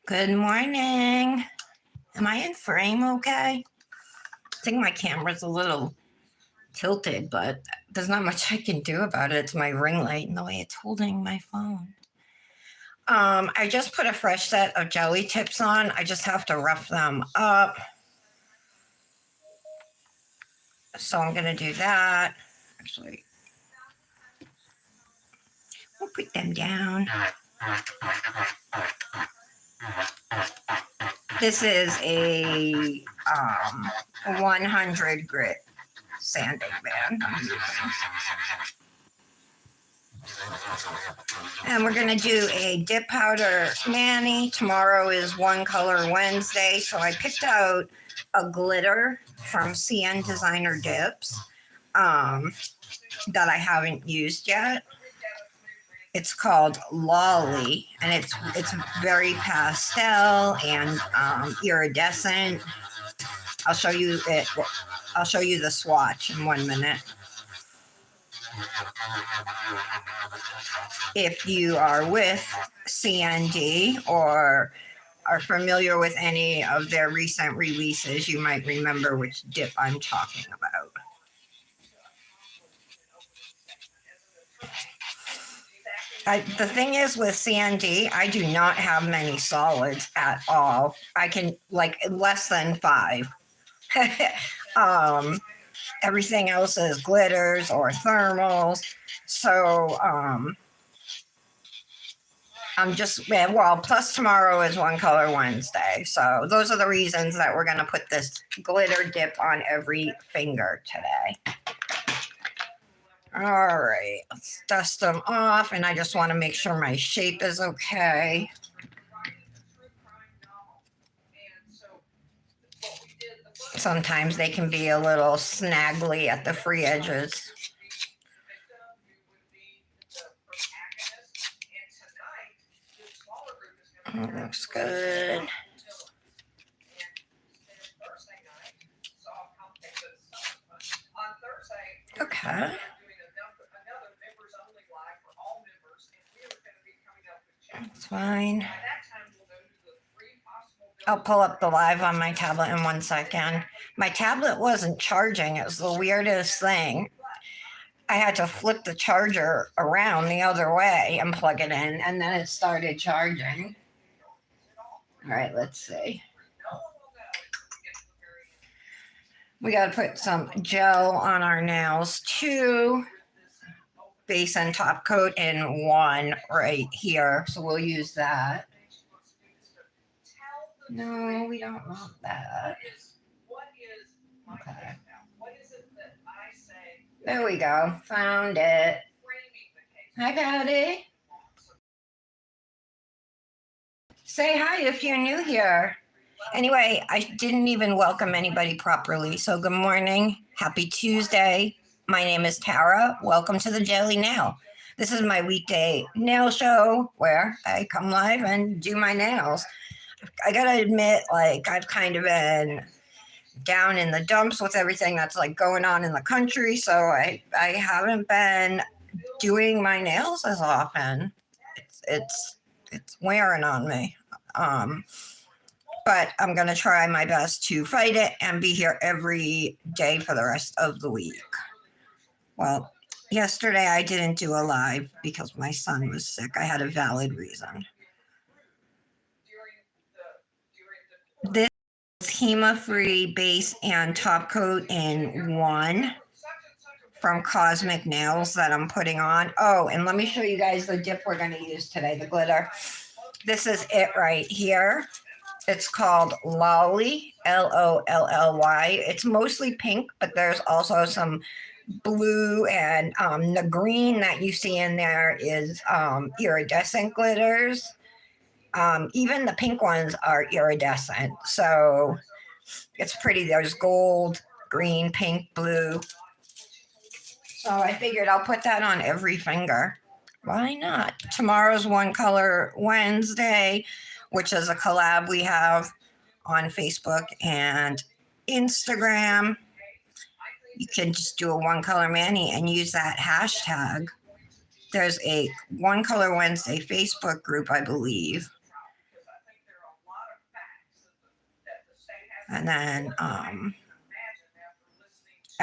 Good morning. Am I in frame okay? I think my camera's a little tilted, but there's not much I can do about it. It's my ring light and the way it's holding my phone. I just put a fresh set of jelly tips on. I just have to rough them up. So I'm going to do that. Actually, we'll put them down. This is a 100 grit sanding band. And we're going to do a dip powder mani. Tomorrow is One Color Wednesday. So I picked out a glitter from CN Designer Dips that I haven't used yet. It's called Lolly, and it's very pastel and iridescent. I'll show you it. I'll show you the swatch in 1 minute. If you are with CND or are familiar with any of their recent releases, you might remember which dip I'm talking about. The thing is with CND, I do not have many solids at all. I can like less than 5. Everything else is glitters or thermals. So I'm just, well, plus tomorrow is One Color Wednesday. So those are the reasons that we're going to put this glitter dip on every finger today. All right, let's dust them off. And I just want to make sure my shape is okay. Sometimes they can be a little snaggly at the free edges. Looks good. Okay. That's fine. I'll pull up the live on my tablet in 1 second. My tablet wasn't charging. It was the weirdest thing. I had to flip the charger around the other way and plug it in, and then it started charging. All right, let's see. We got to put some gel on our nails too. Base and top coat in one right here. So we'll use that. No, we don't want that. Okay. There we go. Found it. Hi, Patty. Say hi if you're new here. Anyway, I didn't even welcome anybody properly. So good morning. Happy Tuesday. My name is Tara. Welcome to the Jelly Nail. This is my weekday nail show where I come live and do my nails. I gotta admit, like, I've kind of been down in the dumps with everything that's like going on in the country. So I haven't been doing my nails as often. It's wearing on me. But I'm going to try my best to fight it and be here every day for the rest of the week. Well, yesterday I didn't do a live because my son was sick. I had a valid reason. This is HEMA-free base and top coat in one from Cosmic Nails that I'm putting on. Oh, and let me show you guys the dip we're going to use today, the glitter. This is it right here. It's called Lolly, Lolly. It's mostly pink, but there's also some blue, and the green that you see in there is iridescent glitters. Even the pink ones are iridescent. So it's pretty. There's gold, green, pink, blue. So I figured I'll put that on every finger. Why not? Tomorrow's One Color Wednesday, which is a collab we have on Facebook and Instagram. You can just do a One Color Mani and use that hashtag. There's a One Color Wednesday Facebook group, I believe. And then I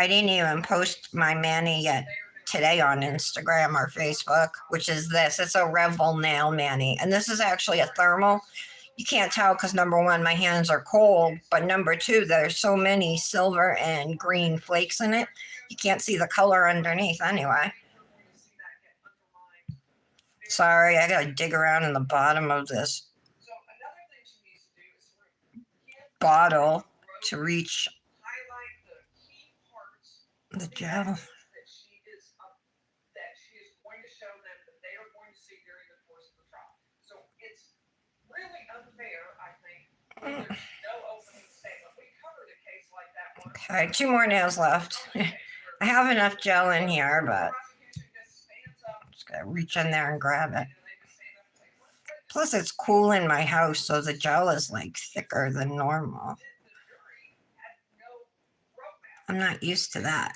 didn't even post my mani yet today on Instagram or Facebook, which is this. It's a Revel nail mani. And this is actually a thermal. You can't tell because number one, my hands are cold, but number two, there's so many silver and green flakes in it. You can't see the color underneath anyway. Sorry, I gotta dig around in the bottom of this bottle to reach the gel. Okay, 2 more nails left. I have enough gel in here, but I'm just gonna reach in there and grab it. Plus, it's cool in my house, so the gel is like thicker than normal. I'm not used to that.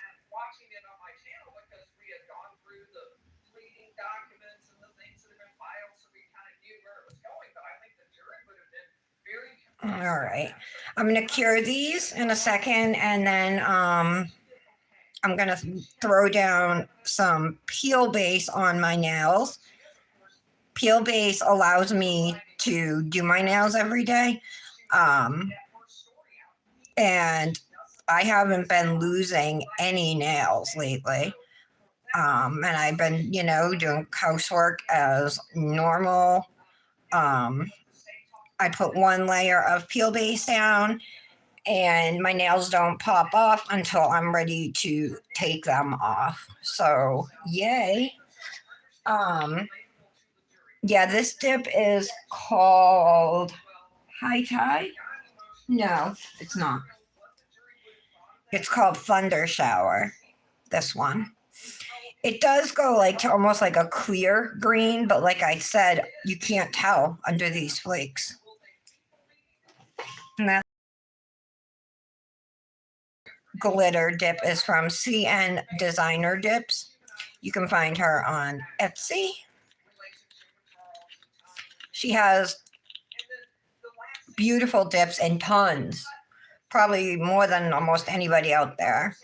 All right, I'm gonna cure these in a second, and then I'm gonna throw down some peel base on my nails. Peel base allows me to do my nails every day, and I haven't been losing any nails lately. And I've been, doing housework as normal. I put one layer of peel base down, and my nails don't pop off until I'm ready to take them off. So, yay. Yeah, this dip is called High Tide. No, it's not. It's called Thunder Shower. This one. It does go like to almost like a clear green, but like I said, you can't tell under these flakes. And that glitter dip is from CN Designer Dips. You can find her on Etsy. She has beautiful dips and tons, probably more than almost anybody out there.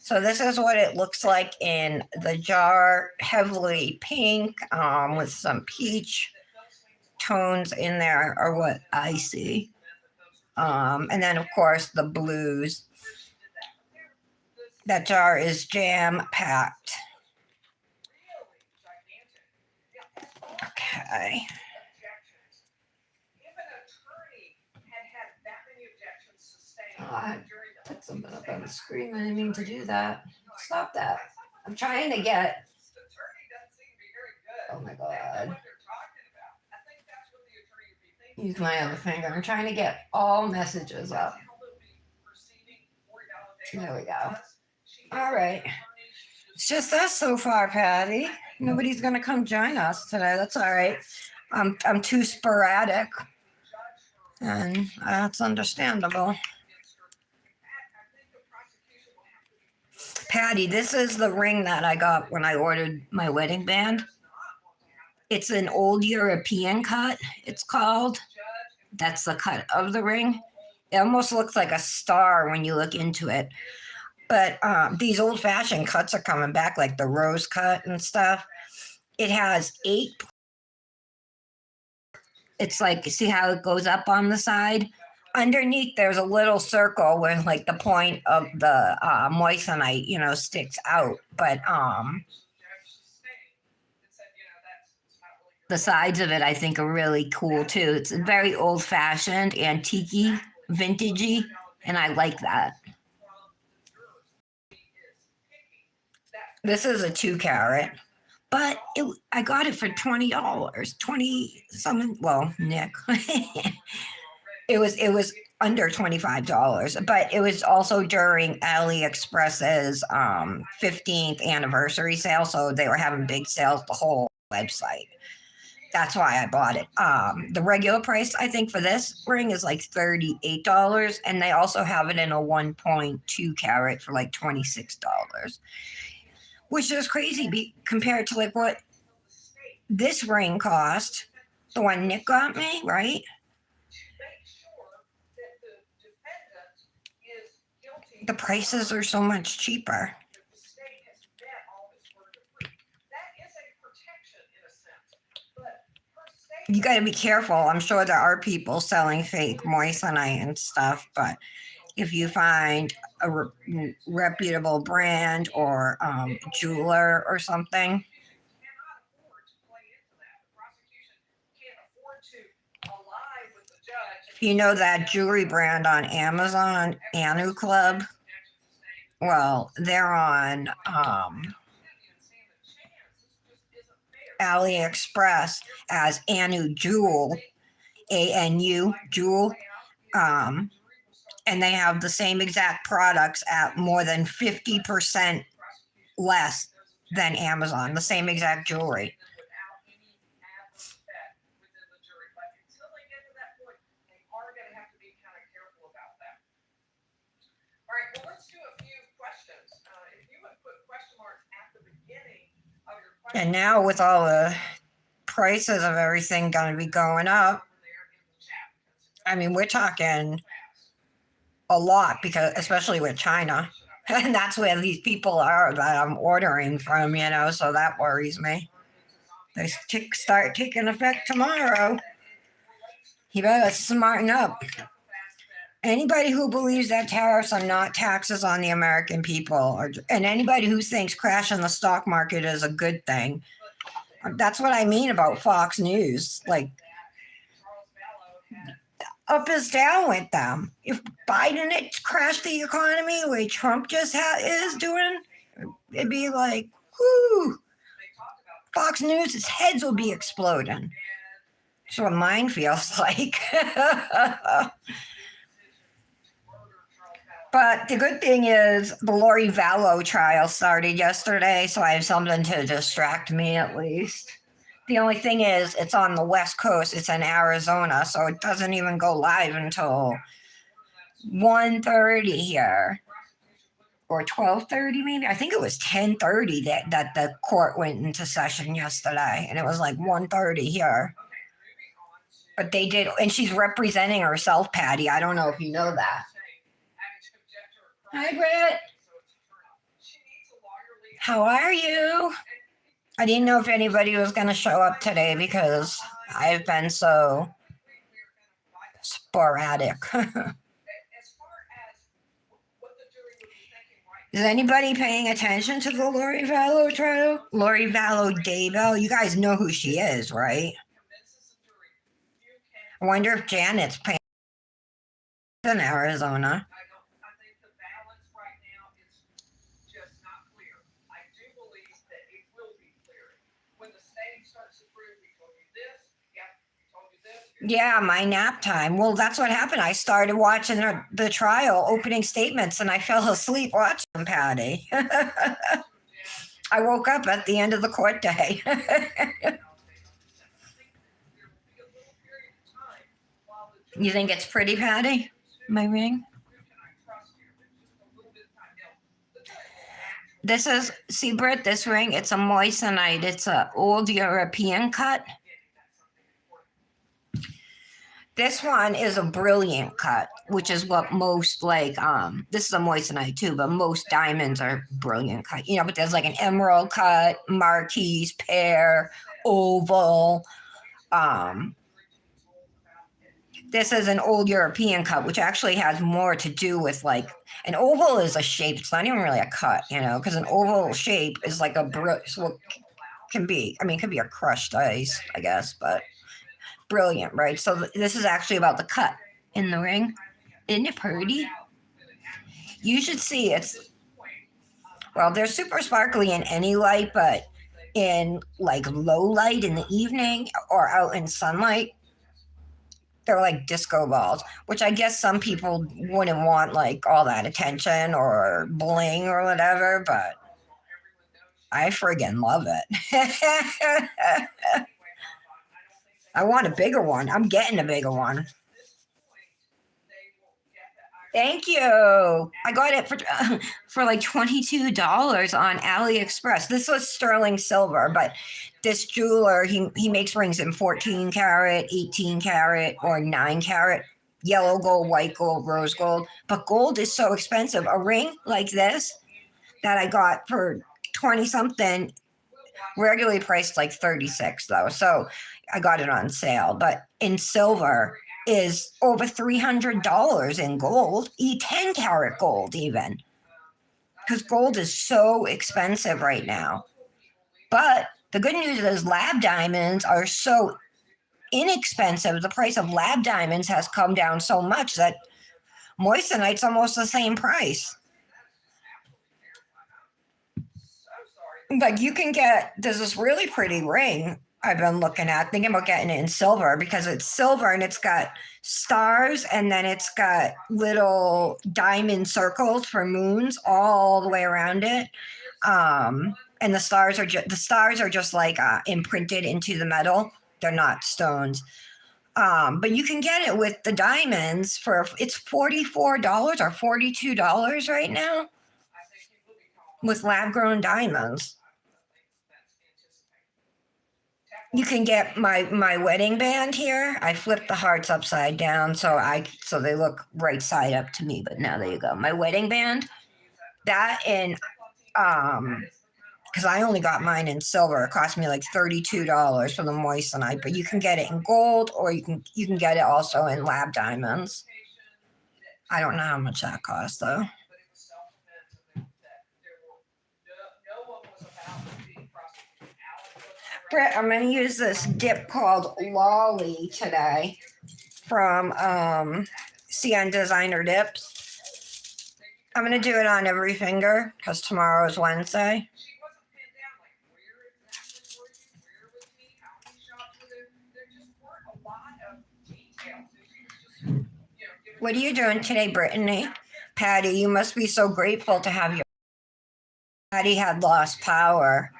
So this is what it looks like in the jar, heavily pink with some peach tones in there are what I see. And then, of course, the blues. That jar is jam packed. Okay. I put something up on the screen. I didn't mean to do that. Stop that. I'm trying to get. Oh my God. Use my other finger. I'm trying to get all messages up. There we go. All right. It's just us so far, Patty. Nobody's gonna come join us today. That's all right. I'm too sporadic, and that's understandable. Patty, this is the ring that I got when I ordered my wedding band. It's an old European cut, it's called. That's the cut of the ring. It almost looks like a star when you look into it. But these old fashioned cuts are coming back, like the rose cut and stuff. It has 8. It's like, see how it goes up on the side? Underneath, there's a little circle where, like, the point of the moissanite, sticks out. But the sides of it, I think, are really cool too. It's very old fashioned, antique, vintagey, and I like that. This is a 2 carat, but I got it for $20. 20 something. Well, Nick, it was under $25, but it was also during AliExpress's 15th anniversary sale, so they were having big sales the whole website. That's why I bought it. The regular price, I think, for this ring is like $38, and they also have it in a 1.2 carat for like $26, which is crazy compared to like what this ring cost. The one Nick got me, right? the prices are so much cheaper. You got to be careful. I'm sure there are people selling fake moissanite and stuff, but if you find a reputable brand or jeweler or something, you know that jewelry brand on Amazon, Anu Club? Well, they're on AliExpress as Anu Jewel, ANU Jewel, and they have the same exact products at more than 50% less than Amazon, the same exact jewelry. And now with all the prices of everything going to be going up, I mean, we're talking a lot, because especially with China, and that's where these people are that I'm ordering from, so that worries me. They start taking effect tomorrow. You better smarten up. Anybody who believes that tariffs are not taxes on the American people, and anybody who thinks crashing the stock market is a good thing, that's what I mean about Fox News. Like, up is down with them. If Biden had crashed the economy the way Trump just is doing, it'd be like, whoo, Fox News' heads will be exploding. That's what mine feels like. But the good thing is the Lori Vallow trial started yesterday, so I have something to distract me at least. The only thing is it's on the West Coast. It's in Arizona, so it doesn't even go live until 1:30 here. Or 12:30 maybe. I think it was 10:30 that the court went into session yesterday, and it was like 1:30 here. But they did, and she's representing herself, Patty. I don't know if you know that. Hi, Britt. How are you? I didn't know if anybody was going to show up today because I've been so sporadic. Is anybody paying attention to the Lori Vallow trial? Lori Vallow Daybell? You guys know who she is, right? I wonder if Janet's paying in Arizona. Yeah, my nap time. Well, that's what happened. I started watching the trial opening statements and I fell asleep watching them, Patty. I woke up at the end of the court day. You think it's pretty, Patty? My ring? This is, see, Britt, this ring, it's a moissanite. It's an old European cut. This one is a brilliant cut, which is what most this is a moissanite too, but most diamonds are brilliant cut. But there's like an emerald cut, marquise, pear, oval. This is an old European cut, which actually has more to do with like an oval is a shape. It's not even really a cut, because an oval shape is like can be a crushed ice, I guess, but brilliant, right? So this is actually about the cut in the ring. Isn't it pretty? You should see they're super sparkly in any light, but in like low light in the evening or out in sunlight, they're like disco balls, which I guess some people wouldn't want like all that attention or bling or whatever, but I friggin' love it. I want a bigger one. I'm getting a bigger one. Thank you. I got it for like $22 on AliExpress. This was sterling silver, but this jeweler, he makes rings in 14 karat, 18 karat, or 9 karat yellow gold, white gold, rose gold. But gold is so expensive. A ring like this that I got for 20 something, regularly priced like 36 though. So I got it on sale. But in silver is over $300 in gold, 10 karat gold even. Because gold is so expensive right now. But the good news is lab diamonds are so inexpensive. The price of lab diamonds has come down so much that moissanite's almost the same price. Like you can get, there's this really pretty ring I've been looking at, thinking about getting it in silver because it's silver and it's got stars and then it's got little diamond circles for moons all the way around it. And the stars are just like imprinted into the metal. They're not stones. But you can get it with the diamonds for it's $44 or $42 right now with lab grown diamonds. You can get my wedding band here. I flipped the hearts upside down so they look right side up to me. But now there you go. My wedding band. That in because I only got mine in silver. It cost me like $32 for the moissanite, but you can get it in gold or you can get it also in lab diamonds. I don't know how much that costs though. Britt, I'm going to use this dip called Lolly today from CN Designer Dips. I'm going to do it on every finger because tomorrow is Wednesday. What are you doing today, Brittany? Patty, you must be so grateful to have your... Patty had lost power.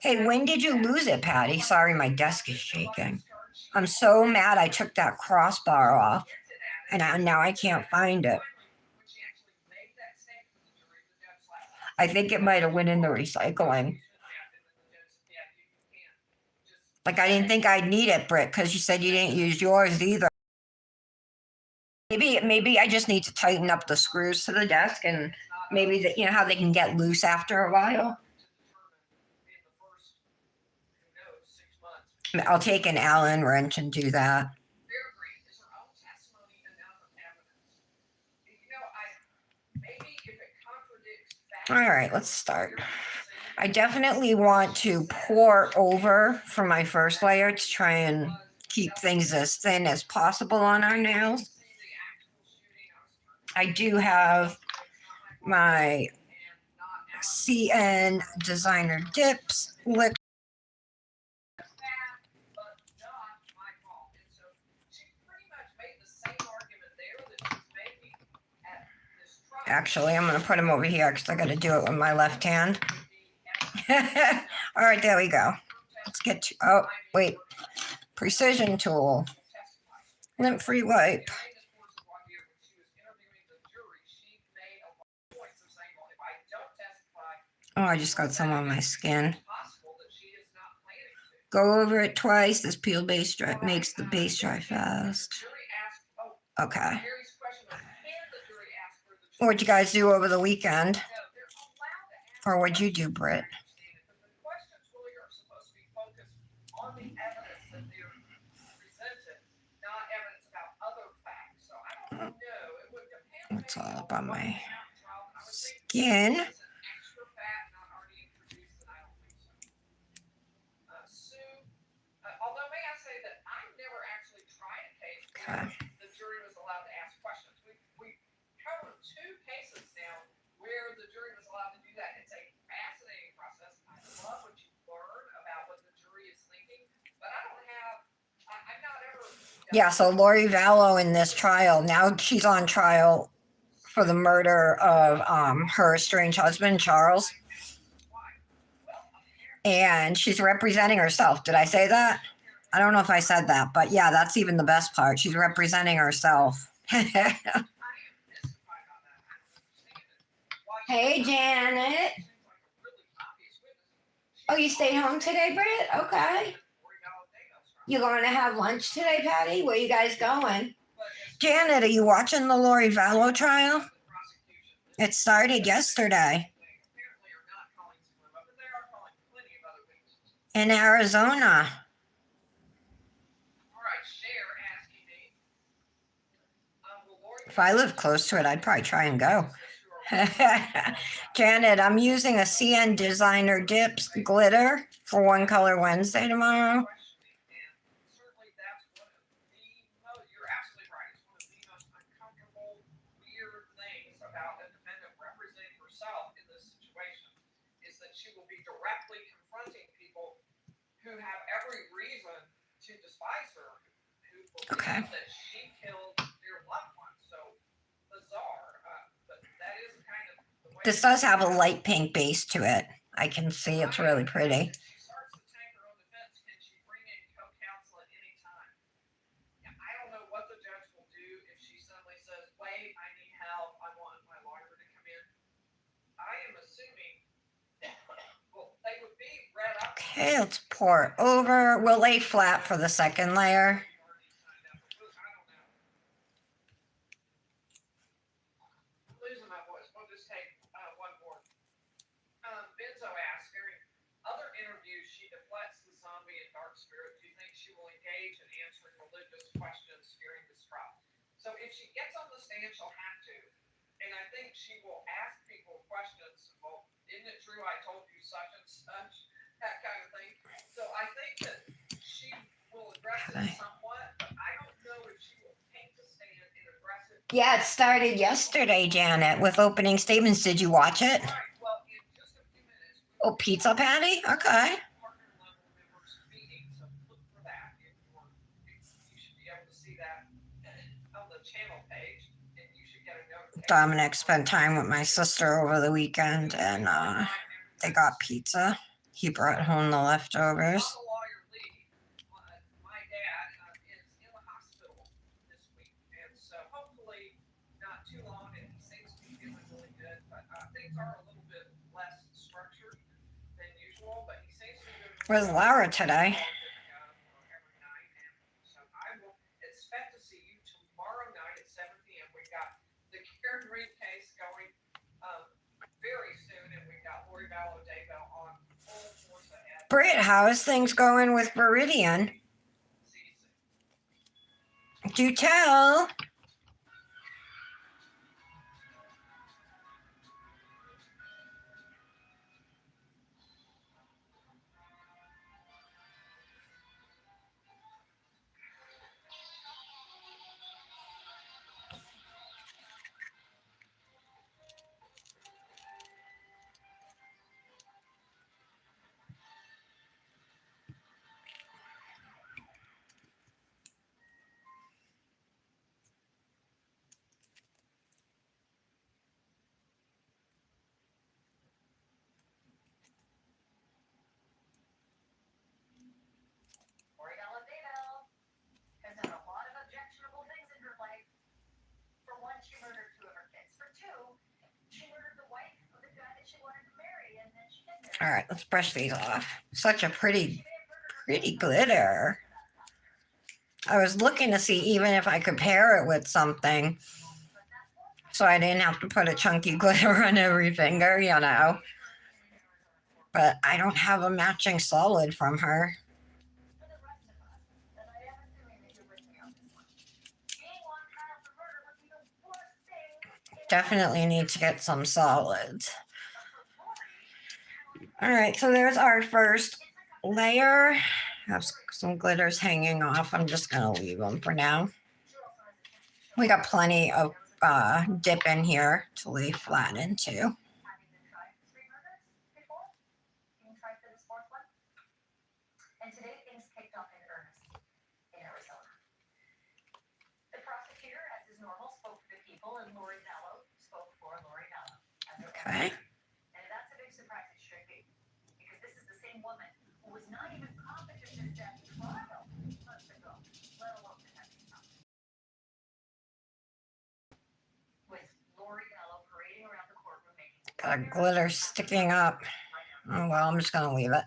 Hey, when did you lose it, Patty? Sorry, my desk is shaking. I'm so mad I took that crossbar off, and now I can't find it. I think it might have went in the recycling. Like, I didn't think I'd need it, Britt, because you said you didn't use yours either. Maybe I just need to tighten up the screws to the desk, and maybe you know how they can get loose after a while. I'll take an Allen wrench and do that. All right, let's start. I definitely want to pour over for my first layer to try and keep things as thin as possible on our nails. I do have my CN Designer Dips liquid. Actually, I'm going to put them over here because I got to do it with my left hand. All right, there we go. Let's get to, oh, wait. Precision tool. Lint-free wipe. Oh, I just got some on my skin. Go over it twice. This peel base dry makes the base dry fast. Okay. What'd you guys do over the weekend? Or what'd you do, Britt? What's all up on my skin? Okay. Yeah, so Lori Vallow in this trial, now she's on trial for the murder of her estranged husband, Charles. And she's representing herself. Did I say that? I don't know if I said that, but yeah, that's even the best part. She's representing herself. Hey, Janet. Oh, you stayed home today, Britt? Okay. You going to have lunch today, Patty? Where you guys going? Janet, are you watching the Lori Vallow trial? It started yesterday in Arizona. If I live close to it, I'd probably try and go. Janet, I'm using a CN Designer Dips glitter for One Color Wednesday tomorrow. Okay. This does have a light pink base to it. I can see it's really pretty. Okay, let's pour it over. We'll lay flat for the second layer. So if she gets on the stand, she'll have to. And I think she will ask people questions. Well, isn't it true I told you such and such? That kind of thing. So I think that she will address it somewhat, but I don't know if she will take the stand and address it. Yeah, it started yesterday, Janet, with opening statements. Did you watch it? Right. Well, in just a few minutes. Oh, Pizza Patty? Okay. Dominic spent time with my sister over the weekend and they got pizza. He brought home the leftovers. Where's Laura today? Britt, how is things going with Viridian? Do tell. All right, let's brush these off. Such a pretty glitter. I was looking to see even if I could pair it with something so I didn't have to put a chunky glitter on every finger, you know. But I don't have a matching solid from her. Definitely need to get some solids. All right, so there's our first layer. Have some glitters hanging off. I'm just going to leave them for now. We got plenty of dip in here to lay flat into. Okay. Got glitter sticking up. Oh, well, I'm just going to leave it.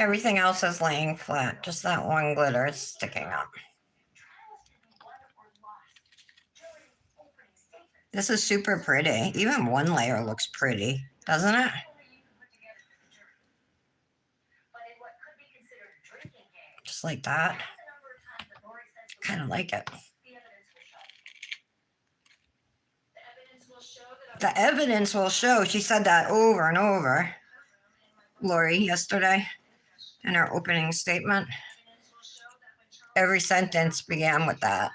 Everything else is laying flat. Just that one glitter is sticking up. This is super pretty. Even one layer looks pretty, doesn't it? Just like that. Kind of like it. The evidence will show. She said that over and over, Lori, yesterday in her opening statement. Every sentence began with that.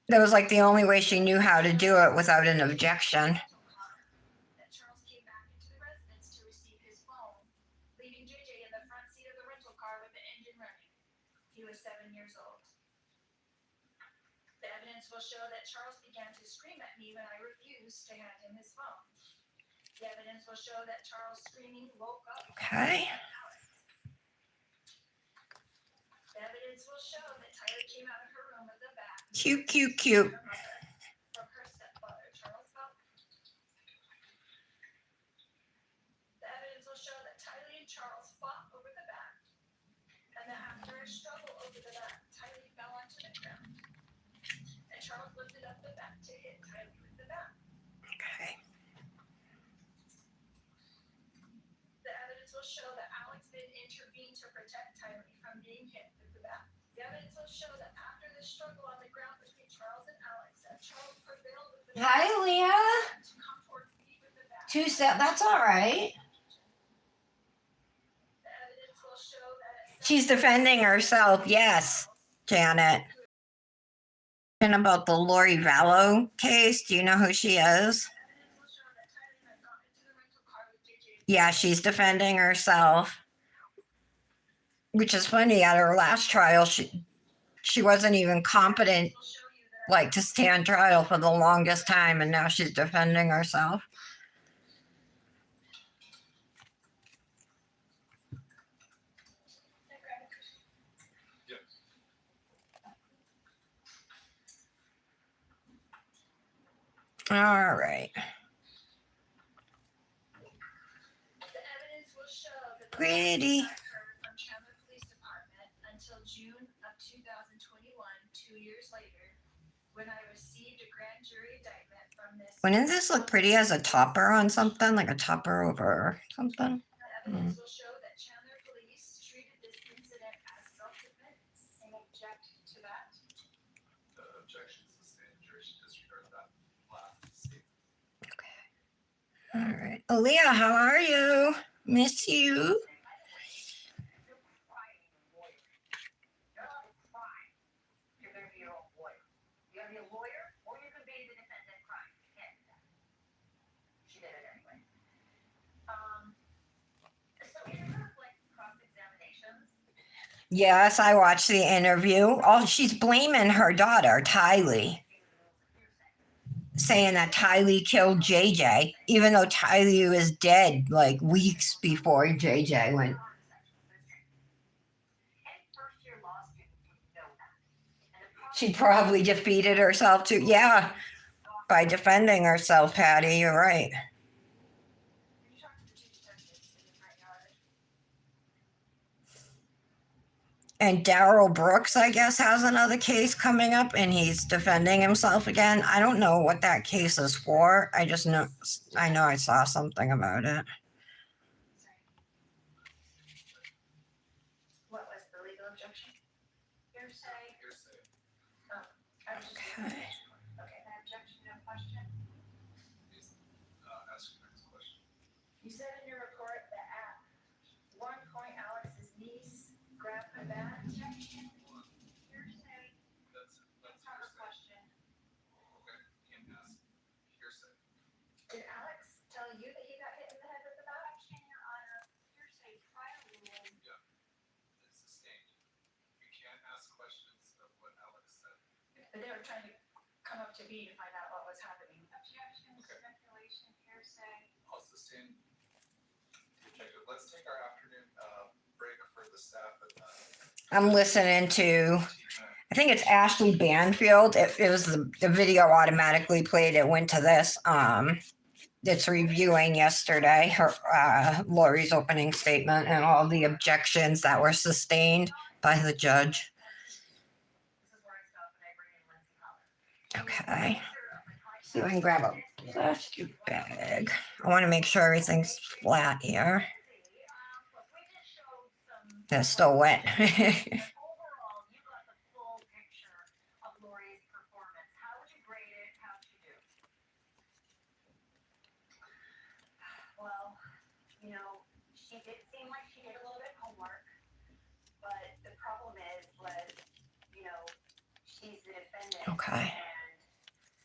That was like the only way she knew how to do it without an objection. Will show that Charles began to scream at me when I refused to hand him his phone. The evidence will show that Charles' screaming woke up. Okay. The evidence will show that Tyler came out of her room with a bat. Cute, cute, cute. From her stepfather, Charles Bell. The evidence will show that Tyler and Charles fought over the bat, and that after a struggle over the bat, Tyler fell onto the ground. Charles lifted up the bat to hit Tyler with the bat. Okay. The evidence will show that Alex did intervene to protect Tyler from being hit with the bat. The evidence will show that after the struggle on the ground between Charles and Alex, that Charles prevailed with the bat. Hi, Leah. To come towards me with the bat. 2 step. That's all right. The evidence will show that She's defending herself. Yes, Janet. About the Lori Vallow case. Do you know who she is? Yeah, she's defending herself. Which is funny. At her last trial, she wasn't even competent, like, to stand trial for the longest time, and now she's defending herself. All right. the evidence will show that the Pretty. from Chandler Police Department until June of 2021, 2 years later, when I received a grand jury indictment from this. Wouldn't this look pretty as a topper on something, like a topper over something? The evidence will show that Chandler Police treated this incident as self-defense and object to that. The objection is sustained. The jury should disregard that last statement. All right. Aaliyah, how are you? Miss you. You're going to be your own lawyer. You're going to be a lawyer, or you could be the defendant crime. You can't do that. She did it anyway. So in her like cross-examinations. Yes, I watched the interview. Oh, she's blaming her daughter, Tylee, saying that Tylee killed JJ, even though Tylee was dead like weeks before JJ went. She probably defeated herself too. Yeah, by defending herself, Patty. You're right. You talked to the two detectives in the front yard. And Daryl Brooks, I guess, has another case coming up, and he's defending himself again. I don't know what that case is for. I just know I saw something about it. What was the legal objection? Hearsay. Hearsay. I was just. Okay. Okay, that objection, no question. Please ask your next question. You said in your report that at one point Alex's niece grabbed the bat. Hearsay. That's Not a hearsay. question. Okay, can't ask hearsay. Did Alex tell you that he got hit in the head with the bat? Your Honor, hearsay trial rules. It's sustained. You can't ask questions of what Alex said. But they were trying to come up to me to find out what was happening. Objection, Okay. speculation, hearsay. I'll sustain the objective. Let's take our afternoon break for the staff and I'm listening to, I think it's Ashley Banfield. It was the video automatically played. It went to this. it's reviewing yesterday, her, Lori's opening statement and all the objections that were sustained by the judge. This is where I stop and I bring in Lindsay Collins. Okay. See if I can grab a plastic bag. I want to make sure everything's flat here. It's still wet. Overall, you got the full picture of Lori's performance. How would you grade it? How'd she do? Well, you know, she did seem like she did a little bit of homework, but the problem is, you know, she's the defendant. Okay. And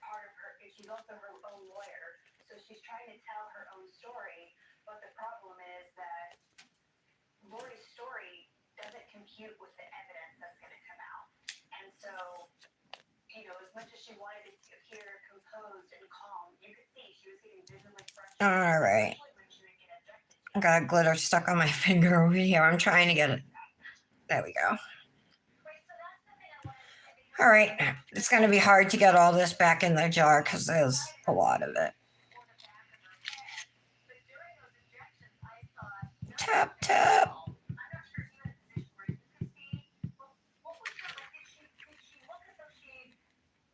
part of her, she's also her own lawyer, so she's trying to tell her own story, but the problem is that Lori's story doesn't compute with the evidence that's going to come out. And so, you know, as much as she wanted to appear composed and calm, you could see she was getting visibly frustrated. All right. especially when she would get objected to. I got glitter stuck on my finger over here. I'm trying to get it. There we go. Wait, so that's the thing I wanted to say. because All right. It's going to be hard to get all this back in the jar because there's a lot of it. on the back of her head, but during those objections, I thought, no, Tap, tap. I'm not sure if you had a position where you could see, what was her, like, did she look as though she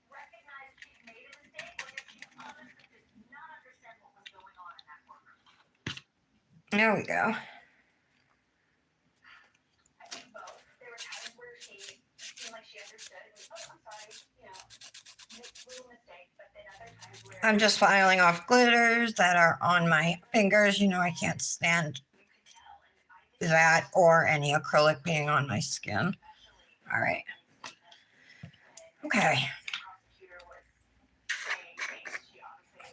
recognized she'd made a mistake, or did she honestly just not understand what was going on in that courtroom? There we go. I think both. There were times where she seemed like she understood and, oh, I'm sorry, you know, little mistake, but then other times where I'm just filing off glitters that are on my fingers. You know, I can't stand you could tell, and I did that or any acrylic being on my skin. All right. Okay.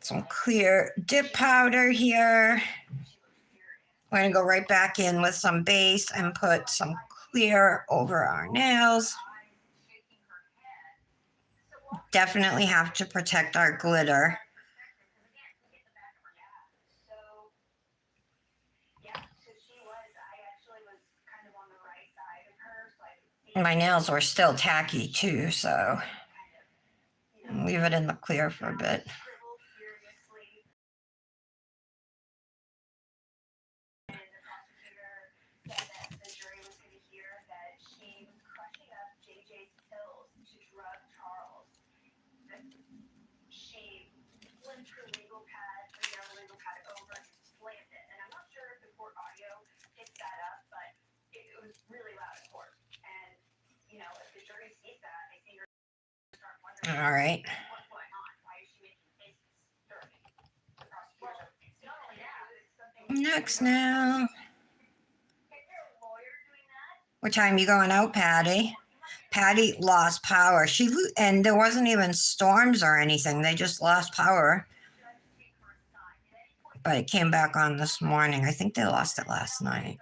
Some clear dip powder here. We're going to go right back in with some base and put some clear over our nails. Definitely have to protect our glitter. My nails were still tacky too, so leave it in the clear for a bit. The jury was going to hear that she was crushing up JJ's pills to drug Charles. That she flipped her legal pad, her yellow legal pad over and slammed it. And I'm not sure if the court audio picked that up, but it was really loud in court. And, you know, if the jury sees that, they see her start wondering All right. what's going on. Why is she making faces during the prosecution? Not only that, it's something. Next now. Is there a lawyer doing that? What time you going out, Patty? Patty lost power. And there wasn't even storms or anything. They just lost power. But it came back on this morning. I think they lost it last night.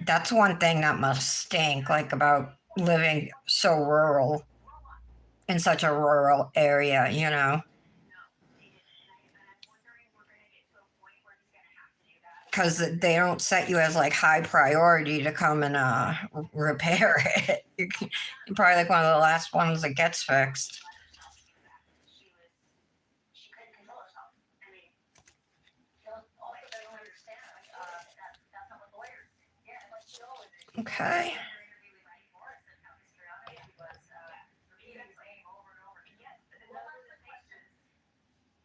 That's one thing that must stink, like about living so rural, in such a rural area, you know. Because they don't set you as like high priority to come and repair it. You're probably like one of the last ones that gets fixed. She couldn't control herself. I mean, also they don't understand. That's not what lawyers do. Yeah, like she always did. Okay. Her interview with Randy Morris and how histrionic he was, repeating saying over and over again. Yes, but those are the questions.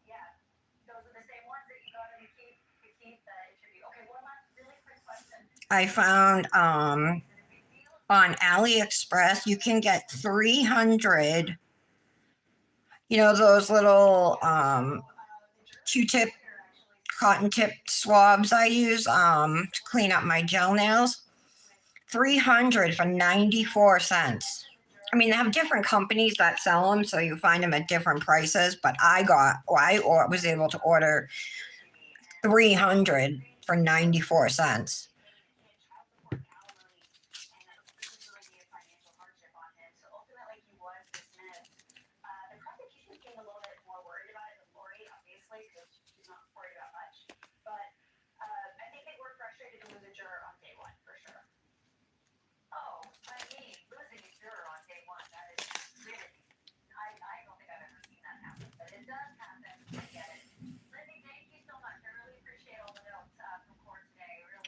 Yeah, those are the same ones that you got in the Keith interview. Okay, one last really quick question. I found on AliExpress you can get 300. You know those little Q-tip, cotton tip swabs I use to clean up my gel nails. 300 for 94 cents. I mean, they have different companies that sell them, so you find them at different prices. But I was able to order 300 for 94 cents.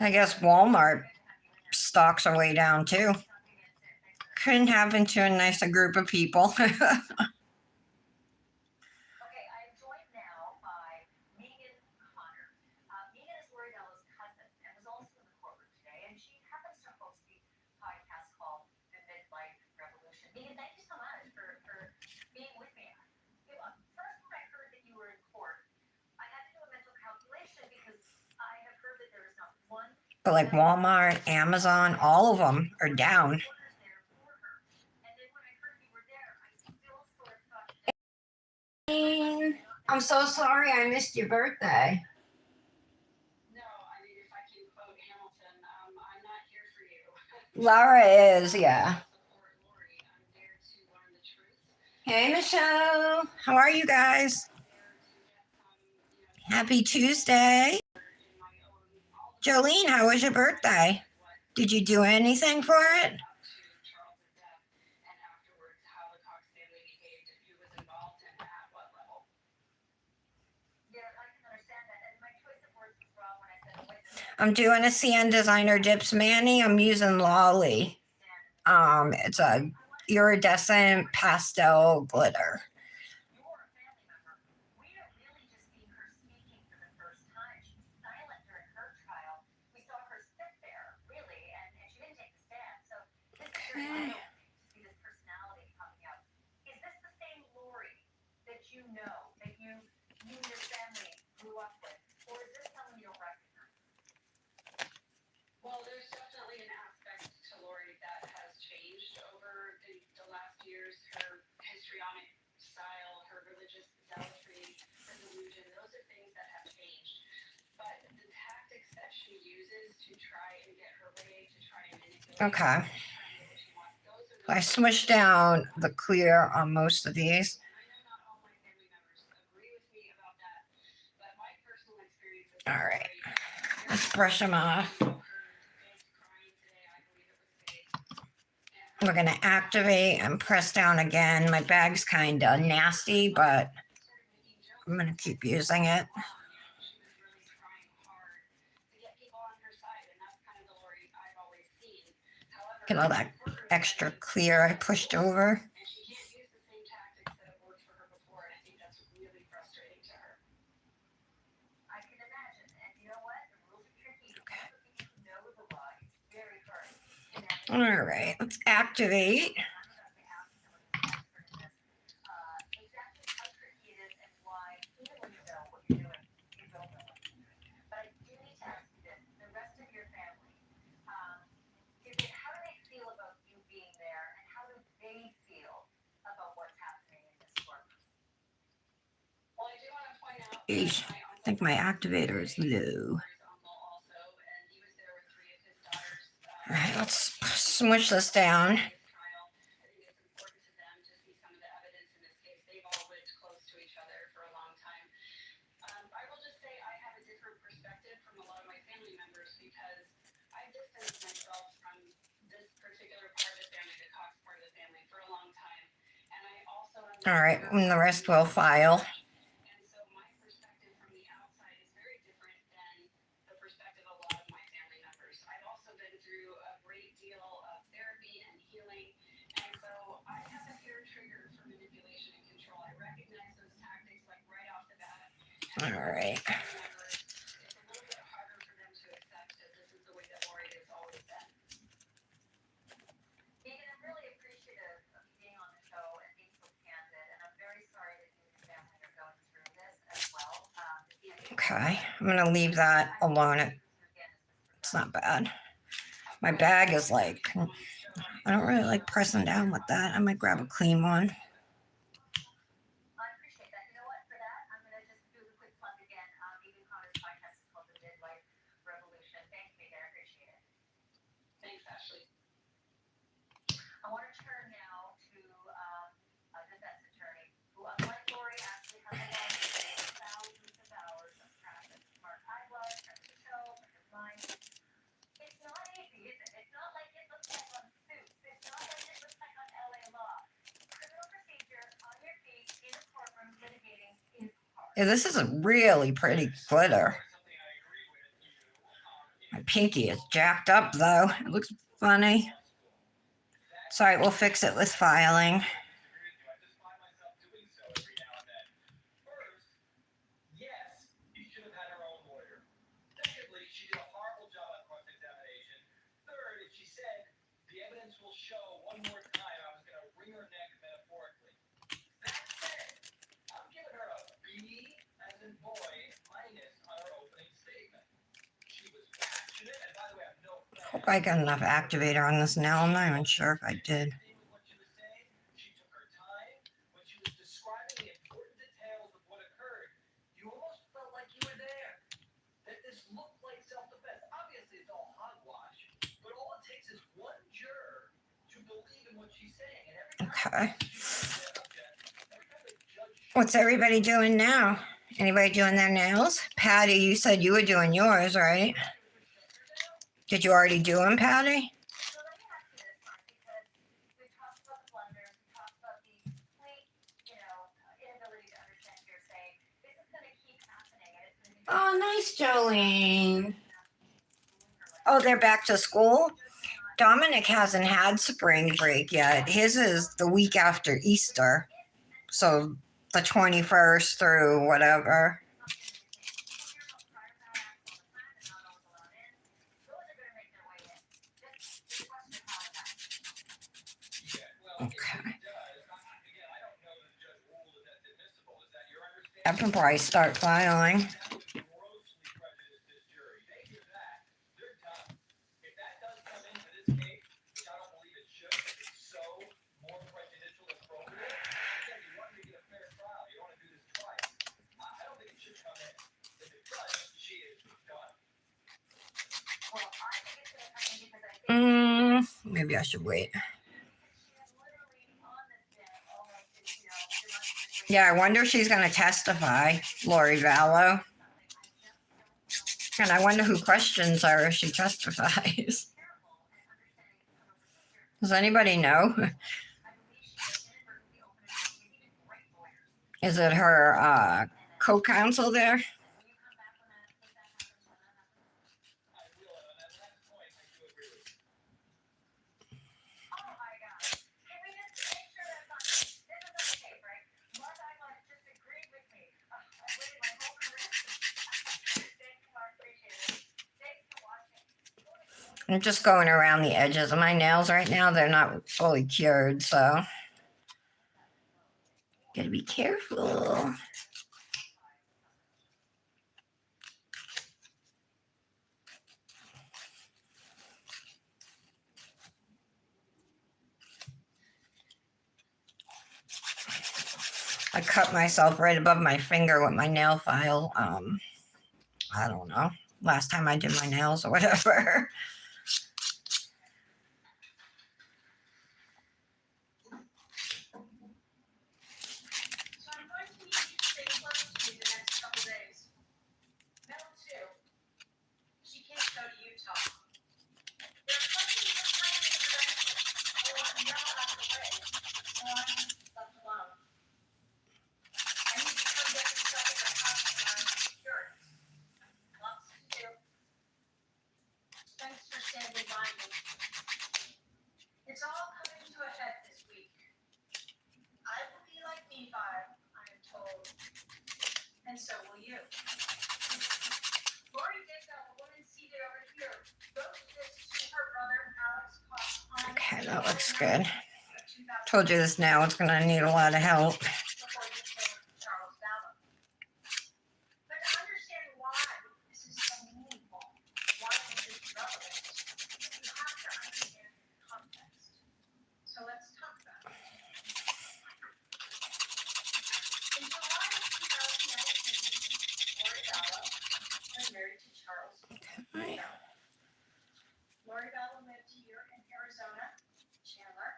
I guess Walmart stocks are way down too. Couldn't happen to a nicer group of people. Okay, I am joined now by Megan Connor. Megan is Lori Della's cousin and was also in the courtroom today, and she happens to host the podcast called The Midlife Revolution. Megan, thank you so much for being with me. First, when I heard that you were in court, I had to do a mental calculation because I have heard that there is not one But like Walmart, Amazon, all of them are down. workers there for her. And then when I heard you were there, I still sort of thought that I'm so sorry I missed your birthday. No, I mean, if I can quote Hamilton, I'm not here for you. Laura is, yeah. Support Lori. I'm there to learn the truth. Hey, Michelle. How are you guys? I'm there to get some, Happy Tuesday. in my own, all the Jolene, how was your birthday? what Did you do anything for it? up to Charles's death and afterwards how the Cox family behaved and who was involved and at what level. yeah, I can understand that. And my choice of words was wrong when I said, wait a minute. I'm doing a CN Designer Dips Manny. I'm using Lolly. It's a iridescent pastel glitter. You're a family member. We don't really just see her speaking for the first time. She was silent during her trial. We saw her sit there, really, and she didn't take the stand. So this is very Okay. eye-opening to see this personality coming out. Is this the same Lori that you know, that you and your family grew up with? Or is this someone you don't recognize? Well, there's definitely an aspect to Lori that has changed over the last years. Her histrionic style, her religious zealotry, her delusion, those are things that have changed. But the tactics that she uses to try and get her way, to try and manipulate, Okay. to try and get what she wants, those are I the smushed down the clear on most of these. And I know not all my family members agree with me about that, but my personal experience is All right. Lori, Let's brush them off. We're going to activate and press down again. My bag's kind of nasty, but I'm going to keep using it. Get all that extra clear I pushed over. And she can't use the same tactics that have worked for her before, and I think that's really frustrating to her. I can imagine. And you know what? The rules are tricky. Okay. For people who know the law, it's very hard to navigate. All right, let's activate. I'm about to ask someone who's an expert in this, exactly how tricky it is and why, even when you know what you're doing, you don't know what you're doing. But I do need to ask you this, the rest of your family, how do they feel about you being there, and how do they feel about what's happening in this courtroom? Well, I do want to point out Eesh, that my I think my activator is low. Lori's uncle also, and he was there with 3 of his daughters. All right, let's smush this down. Trial. I think it's important to them to see some of the evidence in this case. They've all lived close to each other for a long time. I will just say I have a different perspective from a lot of my family members because I've distanced myself from this particular part of the family, the Cox part of the family, for a long time. And I also am All right, and the rest will file. And so my perspective from the outside is very different than the perspective of a lot of my family members. I've also been through a great deal of therapy and healing, and so I have a hair trigger for manipulation and control. I recognize those tactics like right off the bat. And All right. family members, it's a little bit harder for them to accept that this is the way that Lori has always been. Megan, I'm really appreciative of you being on the show and being so candid, and I'm very sorry that you and your family are going through this as well. Okay, I'm going to leave that alone. It's not bad. My bag is like, I don't really like pressing down with that. I might grab a clean one. I appreciate that. You know what? For that, I'm going to just do the quick plug again. Megan Connor's podcast is called The Midlife Revolution. Thank you, Megan. I appreciate it. Thanks, Ashley. I want to turn now to a defense attorney who, unlike Lori, actually has a lot of thousands of hours of practice. Mark Highlove, Jessica Show, Richard Mind. It's not easy, is it? It's not like it looks like on Suits. It's not like it looks like on LA Law. Criminal procedure, on your feet, in a courtroom, litigating is hard. Yeah, this is a really pretty glitter. Something I agree with you. My pinky is jacked up though. It looks funny. Sorry, we'll fix it with filing. Hope I got enough activator on this nail. I'm not even sure if I did. Okay. What's everybody doing now? Anybody doing their nails? Patty, you said you were doing yours, right? Did you already do them, Patty? So let me ask you this, Mark, because we talked about the blunders, we talked about the complete, inability to understand hearsay. This is going to keep happening, and it's going to be. Oh, nice, Jolene. Oh, they're back to school? Dominic hasn't had spring break yet. His is the week after Easter. So the 21st through whatever. Okay. I can probably start filing. Maybe I should wait. Yeah, I wonder if she's going to testify, Lori Vallow. And I wonder who questions her if she testifies. Does anybody know? Is it her co-counsel there? I'm just going around the edges of my nails right now. They're not fully cured, so gotta be careful. I cut myself right above my finger with my nail file. I don't know. Last time I did my nails or whatever. It's all coming to a head this week. I will be like Nephi, I am told. And so will you. Lori Dicka, the woman seated over here, wrote this to her brother, Alex Cox. Okay, that looks good. Told you this now, it's gonna need a lot of help. Lori Vallow lived here in Arizona, Chandler.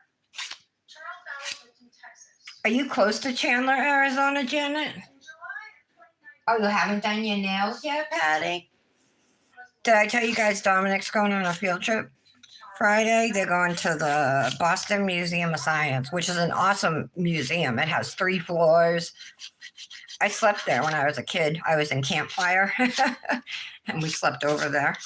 Charles Vallow lived in Texas. Are you close to Chandler, Arizona, Janet? In July of 2019, Oh, you haven't done your nails yet, Patty? Did I tell you guys Dominic's going on a field trip Friday? They're going to the Boston Museum of Science, which is an awesome museum. It has 3 floors. I slept there when I was a kid. I was in Campfire, and we slept over there.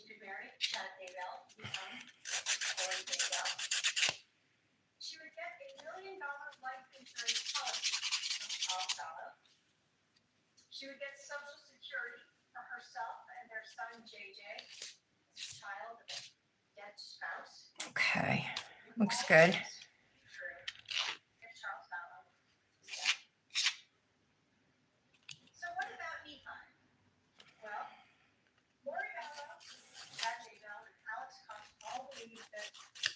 could marry Chad Daybell, become Lori Daybell. She would get $1 million life insurance policy from Charles Vallow. She would get Social Security for herself and their son JJ, as a child of a dead spouse. Okay, looks good. True. If Charles Vallow is dead. So what about Nephi? Well, Lori Vallow, Chad Daybell, and Alex Cox all believe that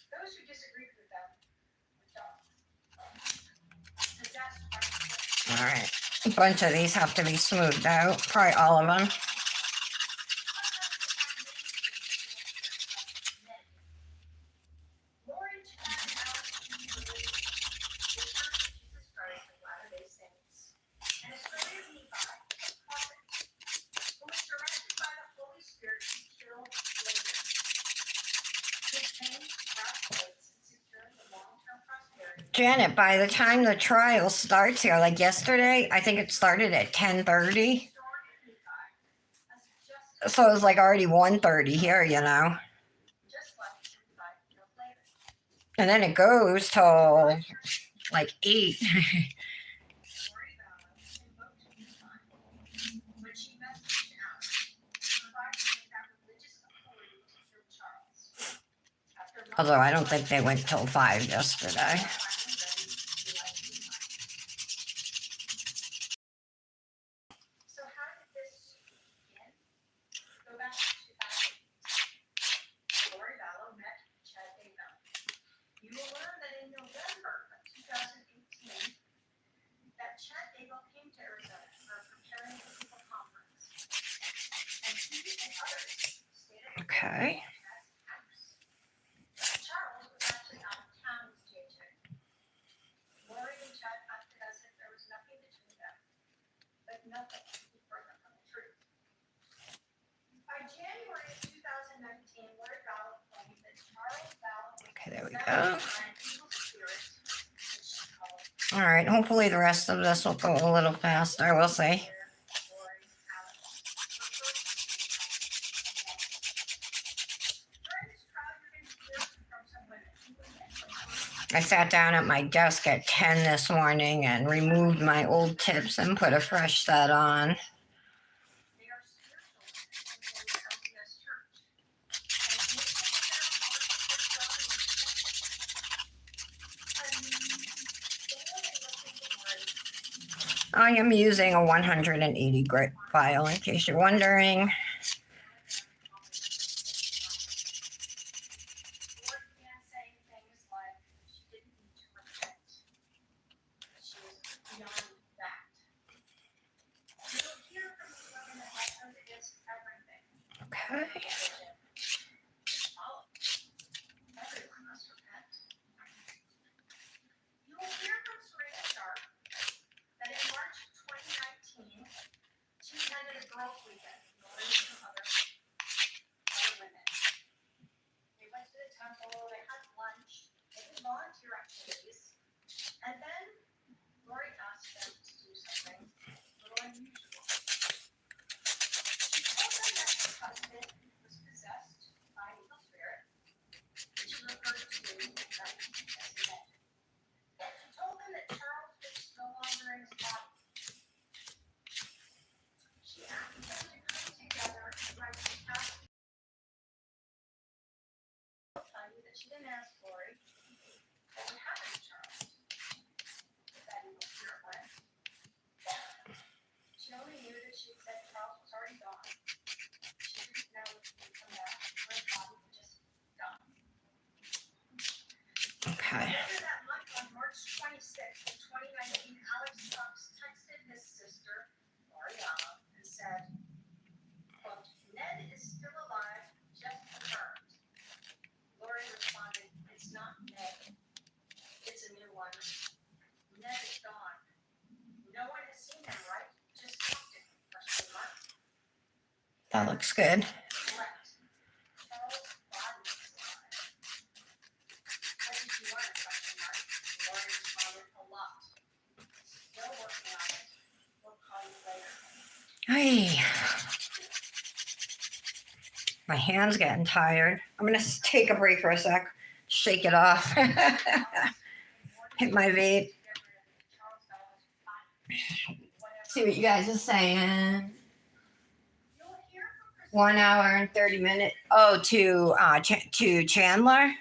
those who disagreed with them would die. Possessed by the All right. A bunch of these have to be smoothed out, probably all of them. Lori, Chad, and Alex believe the Church of Jesus Christ of Latter-day Saints. And a story of Nephi, a prophet, who was directed by the Holy Spirit to kill later. His fame translates in securing the long-term prosperity. Janet, by the time the trial starts here, like yesterday, I think it started at 10:30. Story of Nephi, as just So it was like already 1:30 here, you know. just like Nephi killed later. And then it goes till like 8. Lori Vallow invoked Nephi when she messaged out, providing that religious authority to kill Charles. After much Although I don't think they went till 5 yesterday. So how did this begin? Go back to 2008. Lori Vallow met Chad Daybell. You will learn that in November of 2018, that Chad Daybell came to Arizona for a preparing physical conference. And he and others stayed at Okay. Chad's house. Charles was actually out of town with JJ. Lori and Chad acted as if there was nothing between them, but nothing could be further from the truth. By January of 2019, Lori Vallow claimed that Charles Vallow was Okay, there we possessed go. by an evil spirit, which she called All right. Hopefully the rest of this will go a little faster. We'll see. Lori, Alex, referred to during this trial, you're going to hear from some women who admit to lying. I sat down at my desk at 10 this morning and removed my old tips and put a fresh set on. They are spiritual within the LDS Church. And if you look at their hearts, I am using a 180 grit file in case you're wondering. Lord began saying things like she didn't need to repent. She was beyond that. You'll hear from these women that have turned against everything. Okay. Oh, everyone must repent. You will hear from Serena Sharp that in March of 2019, she attended a girls' weekend with Lori and some other women. They went to the temple, they had lunch, they did volunteer activities, and then Lori asked them to do something a little unusual. She told them that her husband was possessed by an evil spirit, which she referred to as Ned. She told them that Charles was no longer in his body. She asked them to come together and write a task. I'll tell you that she didn't ask Lori what would happen to Charles if that evil spirit went. She only knew that she had said Charles was already gone. She didn't know if he would come back or his body would just gone. Okay. Later that month, on March 26th of 2019, Alex Cox texted his sister, Mariana, and said, quote, Ned is still alive, just confirmed. Lori responded, it's not Ned. It's a new one. Ned is gone. No one has seen him, right? Just talked to him, question mark. That looks good. Correct. Charles' body is alive. What did you learn? Question mark. Lori responded, a lot. Still working on it. We'll call you later. Hey. My hand's getting tired. I'm gonna take a break for a sec, shake it off, hit my vape. See what you guys are saying. 1 hour and 30 minutes. Oh, to Chandler.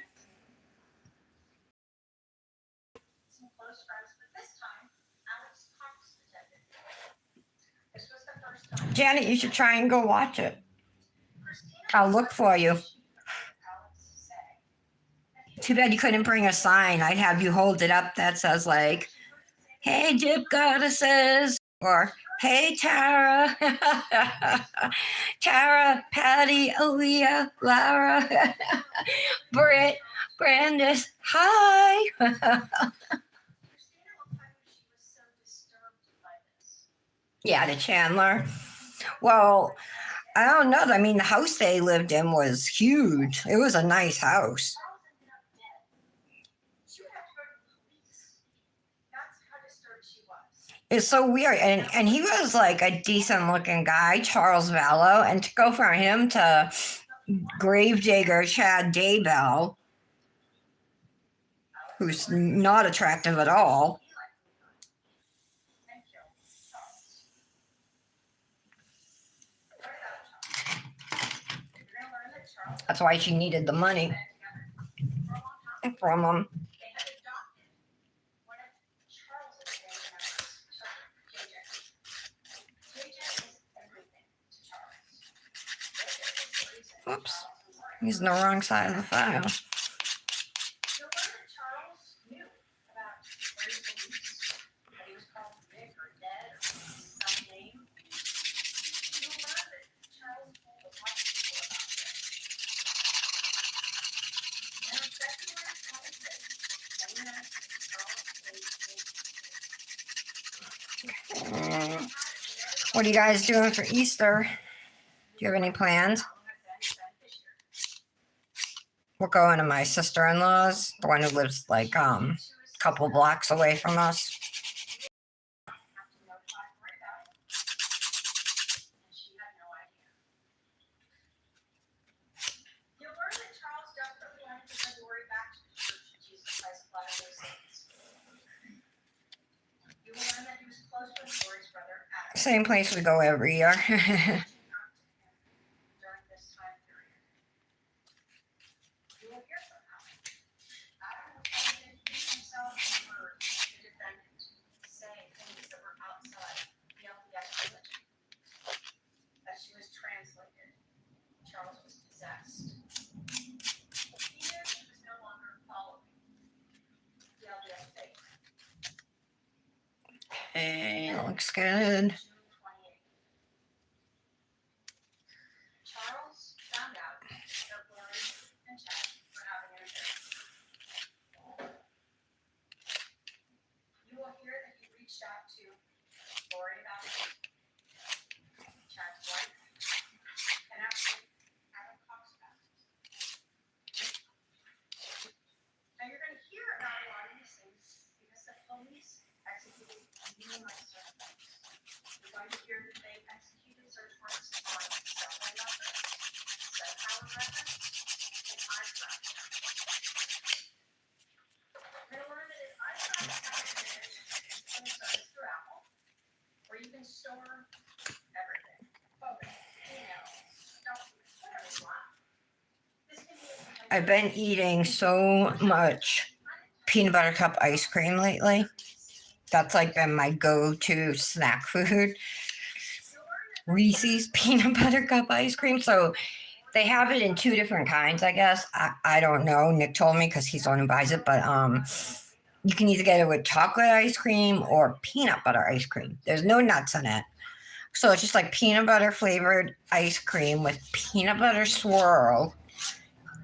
Some close friends, but this time, Alex Cox attended. This was the first time. Janet, you should try and go watch it. Christina I'll look for you. Alex say. Too bad you couldn't bring a sign. I'd have you hold it up that says like, "Hey, Dip Goddesses," or "Hey, Tara, Tara, Patty, Aaliyah, Lara, Britt, Brandis, hi." Christina will tell you she was so disturbed by this. Yeah, to Chandler. Well, I don't know. I mean, the house they lived in was huge. It was a nice house. Charles ended up dead. She would have to go to the police. That's how disturbed she was. It's so weird. And he was like a decent looking guy, Charles Vallow. And to go from him to gravedigger Chad Daybell, who's not attractive at all. Thank you, Charles. What about Charles? You're gonna learn that Charles That's why she needed the money been together for a long time. from him. They had adopted one of Charles's family members, JJ. JJ is everything to Charles. JJ is the reason Oops. Charles was worried. He's on the wrong side of the file. You'll learn that Charles knew about where he believes, that he was called Vic or Ned or some name. You'll learn that Charles told a lot of people about this. And on February 26th, 2019, Charles played What are you guys doing for Easter? Do you have any plans? We're going to my sister-in-law's, the one who lives like a couple blocks away from us. You'll learn that Charles desperately wanted to send Lori back to the church in Jesus Christ of Latter-day Saints. You will learn that he was close with Lori's brother, Adam. Same place we go every year. During this time period. You will hear from Adam. Adam will tell you that he himself heard the defendant say things that were outside the LDS religion. As she was translated, Charles was possessed. He knew he was no longer following the LDS faith. Hey, looks good. June 28th. Charles found out that Lori and Chad were having an affair. You will hear that he reached out to Lori about it, Chad's wife, and actually Adam Cox about it. Now you're going to hear about a lot of these things because the police executed numerous search warrants. You're going to hear that they executed search warrants on cell phone records, cell tower records, and iCloud. You're going to learn that an iCloud account is a service through Apple, where you can store everything, photos, emails, documents, whatever you want. This can be I've been eating so much peanut butter cup ice cream lately. That's like been my go-to snack food. Reese's peanut butter cup ice cream. So they have it in two different kinds, I guess. I don't know. Nick told me because he's the one who buys it. But you can either get it with chocolate ice cream or peanut butter ice cream. There's no nuts in it. So it's just like peanut butter flavored ice cream with peanut butter swirl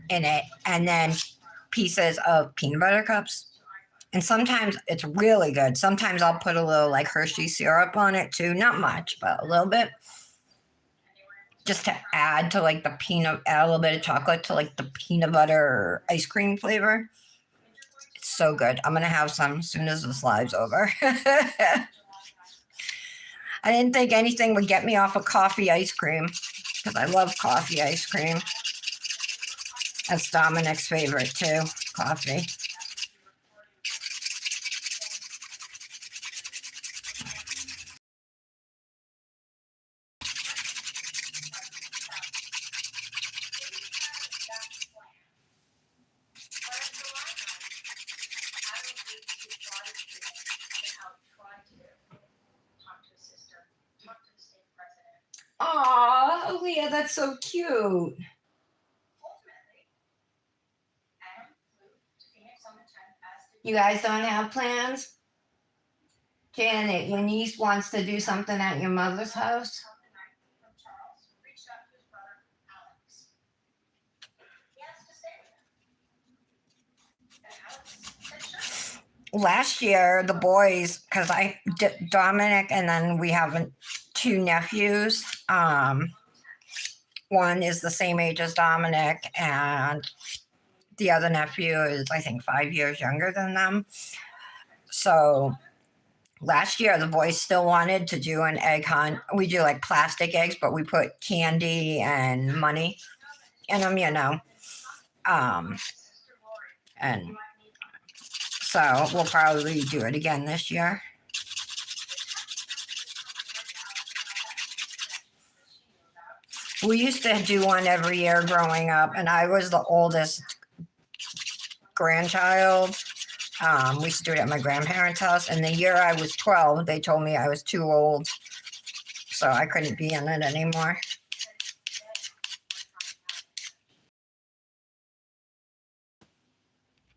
in it. And then pieces of peanut butter cups. And sometimes it's really good. Sometimes I'll put a little like Hershey syrup on it too. Not much, but a little bit. Just to add to like the add a little bit of chocolate to like the peanut butter ice cream flavor. It's so good. I'm going to have some as soon as this live's over. I didn't think anything would get me off of coffee ice cream because I love coffee ice cream. That's Dominic's favorite too, coffee. Aw, Leah, that's so cute. Ultimately, Adam flew to Phoenix on the 10th as did You guys don't have plans? Janet, your niece wants to do something at your mother's house? on the 9th from Charles, who reached out to his brother, Alex. He asked to stay with him. And Alex said sure. Last year, the boys, because Dominic, and then we have two nephews. One is the same age as Dominic, and the other nephew is, I think, 5 years younger than them. So last year, the boys still wanted to do an egg hunt. We do like plastic eggs, but we put candy and money in them, you know. And so we'll probably do it again this year. We used to do one every year growing up, and I was the oldest grandchild. We used to do it at my grandparents' house, and the year I was 12, they told me I was too old, so I couldn't be in it anymore.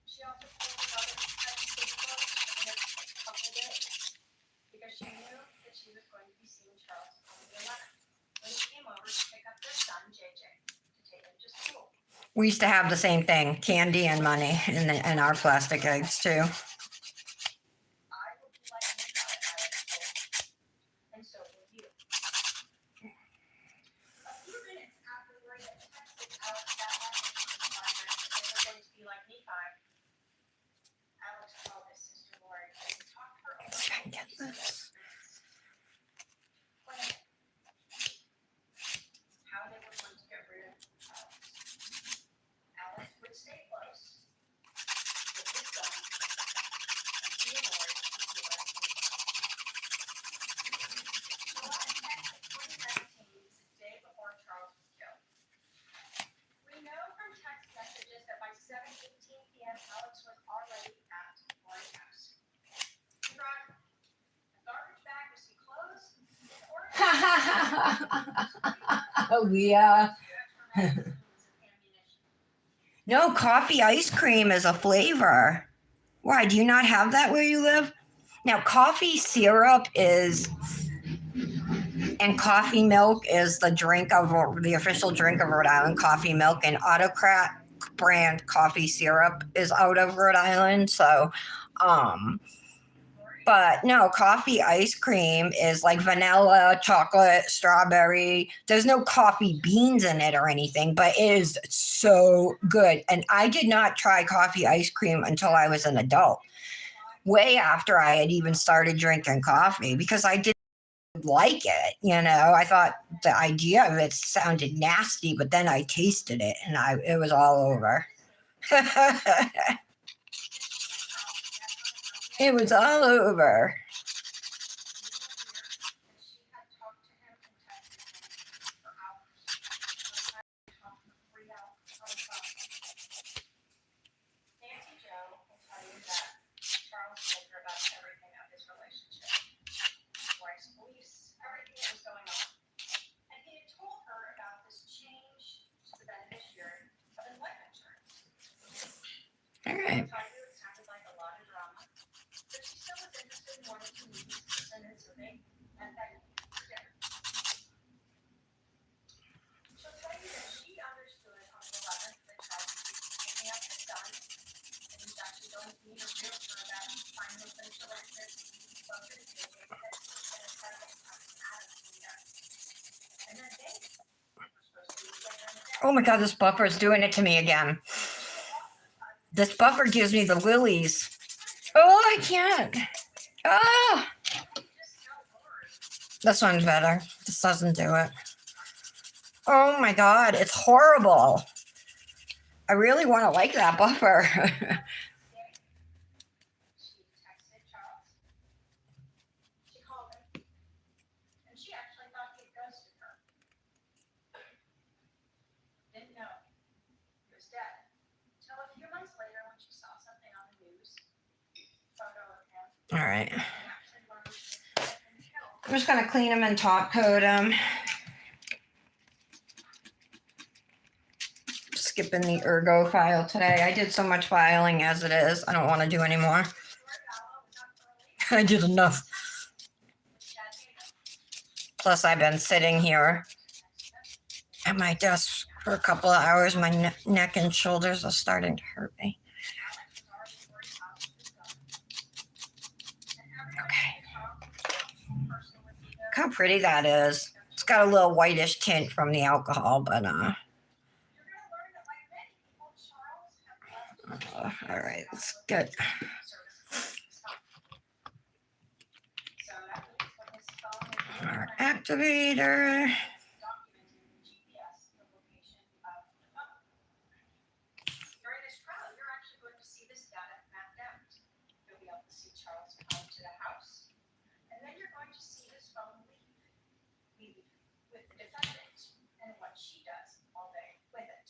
She also told her brother to try to stay close for the next couple of days because she knew that she was going to be seeing Charles on the 11th when he came over to pick up their son, JJ, to take him to school. We used to have the same thing, candy and money in our plastic eggs too. I will be like you guys, Alex told him. And so will you. A few minutes after Lori had texted Alex that message to the father that they were going to be like Nephi, Alex called his sister Lori and talked to her over Let's try and get the this. plan. How they were going to get rid of Alex. Alex would stay close with his son, and he and Lori would be like July 10th of 2019 is the day before Charles was killed. We know from text messages that by 7:18 p.m. Alex was already at Lori's house. He brought a garbage bag with some clothes, Leah. No, coffee ice cream is a flavor. Why, do you not have that where you live? Now, coffee syrup is, and coffee milk is the official drink of Rhode Island, coffee milk, and Autocrat brand coffee syrup is out of Rhode Island. So, but no, coffee ice cream is like vanilla, chocolate, strawberry. There's no coffee beans in it or anything, but it is so good. And I did not try coffee ice cream until I was an adult, way after I had even started drinking coffee, because I didn't like it. You know, I thought the idea of it sounded nasty, but then I tasted it and it was all over. It was all over. She had talked to him and texted him for hours. Sometimes talked for 3 hours on the phone. Nancy Jo will tell you that Charles told her about everything of his relationship. His wife's police, everything that was going on. And he had told her about this change to the beneficiary of his life insurance. All right. I'll tell you, it sounded like a lot of drama, but she still was interested in wanting to meet his person, and so they met that evening for dinner. She'll tell you that she understood on the 11th that Charles would be picking up his son, and he's actually going to meet a realtor that finally finished the rent that he spoke to JJ that he's going to try to get out of the and then they were supposed to be together in the day. Oh my God, this buffer is doing it to me again. This buffer gives me the willies. Oh, I can't. Ah, this one's better. This doesn't do it. Oh my God, it's horrible. I really want to like that buffer. She texted Charles. She called him. And she actually thought he had ghosted her. Didn't know. He was dead. Till a few months later when she saw something on the news. Photo of him. All right. And actually learned he had been killed. I'm just going to clean them and top coat them. Skipping the ergo file today. I did so much filing as it is. I don't want to do any more. I did enough. Plus, I've been sitting here at my desk for a couple of hours. My neck and shoulders are starting to hurt me. Okay. Look how pretty that is. It's got a little whitish tint from the alcohol, but all right, let's get our activator. During this trial, you're actually going to see this data mapped out. You'll be able to see Charles come to the house, and then you're going to see this phone leave with the defendant and what she does all day with it.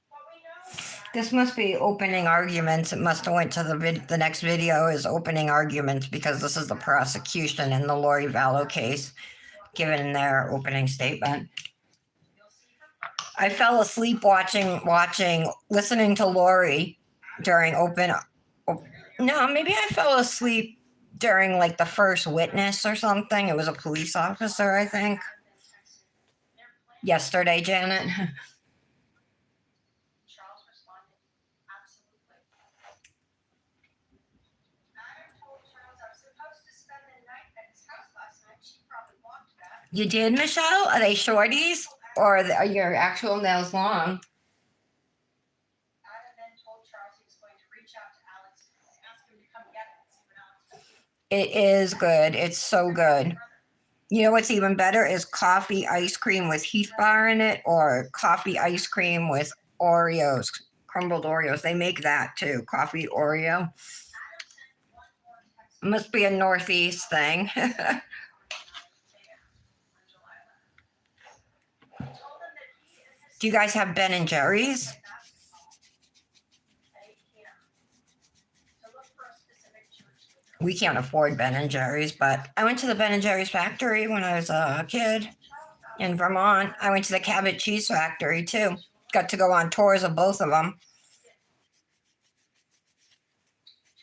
What we know is that This must be opening arguments. It must have went to the next video is opening arguments because this is the prosecution in the Lori Vallow case, given their opening statement. you'll see her first. I fell asleep listening to Lori during no, maybe I fell asleep during like the first witness or something. It was a police officer, I think. Yesterday, Janet. Charles responded, absolutely. Adam told Charles I was supposed to spend the night at his house last night. She probably walked that. You did, Michelle? Are they shorties? Or are your actual nails long? Adam then told Charles he was going to reach out to Alex and ask him to come get it and see what Alex was doing. It is good. It's so good. You know what's even better is coffee ice cream with Heath Bar in it or coffee ice cream with Oreos, crumbled Oreos. They make that too, coffee Oreo. Adam sent one more text Must be a Northeast thing. on July 11th. He told them that he and his Do you guys have Ben and Jerry's? at 8 p.m. to look for a specific church leader. We can't afford Ben and Jerry's, but I went to the Ben and Jerry's factory when I was a kid Charles asked in Vermont. I went to the Cabot Cheese Factory too. Got to go on tours of both of them.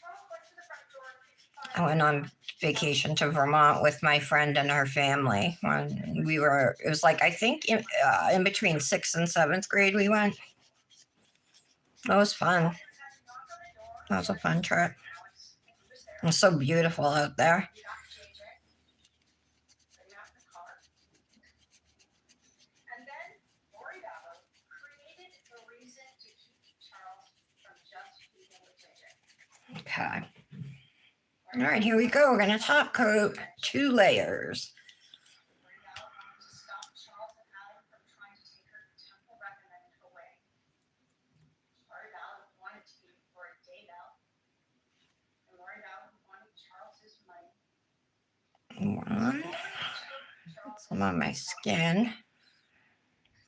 Charles went to the front door at 55. I went on vacation to Vermont with my friend and her family when it was like, I think in between 6th and 7th grade we went. That was fun. That was a fun trip. It was so beautiful out there. He got JJ. They got in the car. And then Lori Vallow created the reason to keep Charles from just leaving with JJ. Okay. All right, here we go. We're going to top coat 2 layers. Lori Vallow wanted to stop Charles and Allie from trying to take her temple recommended away. Lori Vallow wanted to be Lori Daybell. And Lori Vallow wanted Charles's money. One. Charles Some on my skin.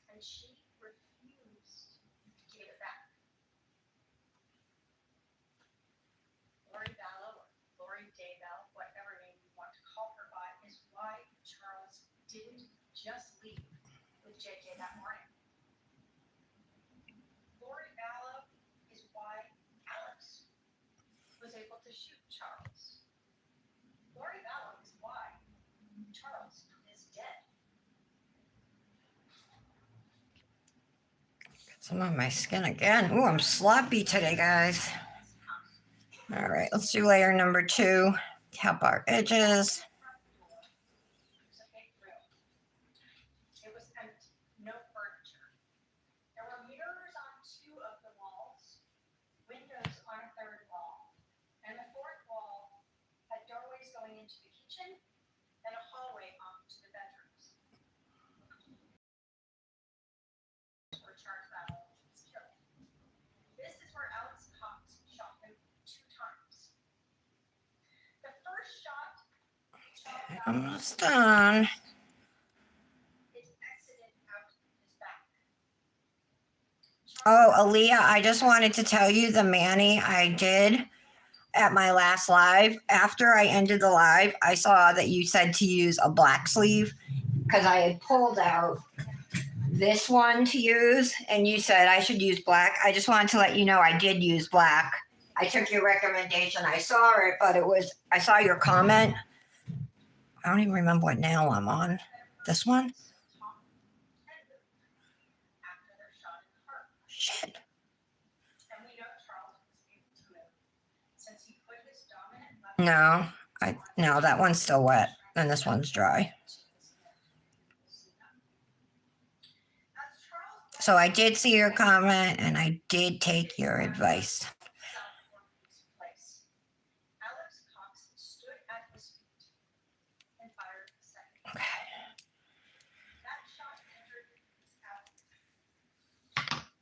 and she refused to give it back. Lori Vallow, or Lori Daybell, whatever name you want to call her by, is why Charles didn't just leave with JJ that morning. Lori Vallow is why Alex was able to shoot Charles. Lori Vallow is why Charles is dead. Some on my skin again. Ooh, I'm sloppy today, guys. All right, let's do layer number 2. Help our edges. It was a big room. It was empty, no furniture. There were mirrors on 2 of the walls, windows on a 3rd wall, and the 4th wall had doorways going into the kitchen and a hallway off to the bedrooms. Where Almost done. It's exited out his back. Oh, Aaliyah, I just wanted to tell you the Manny I did at my last live. After I ended the live, I saw that you said to use a black sleeve because I had pulled out this one to use and you said I should use black. I just wanted to let you know I did use black. I took your recommendation. I saw it, but I saw your comment. I don't even remember what nail I'm on. This one? After their shot in the heart. Shit. And we know Charles was able to move. Since he put his dominant left No, that one's still wet and this one's dry. So I did see your comment and I did take your advice. Alex Cox stood at his feet and fired a second. Okay. That shot entered his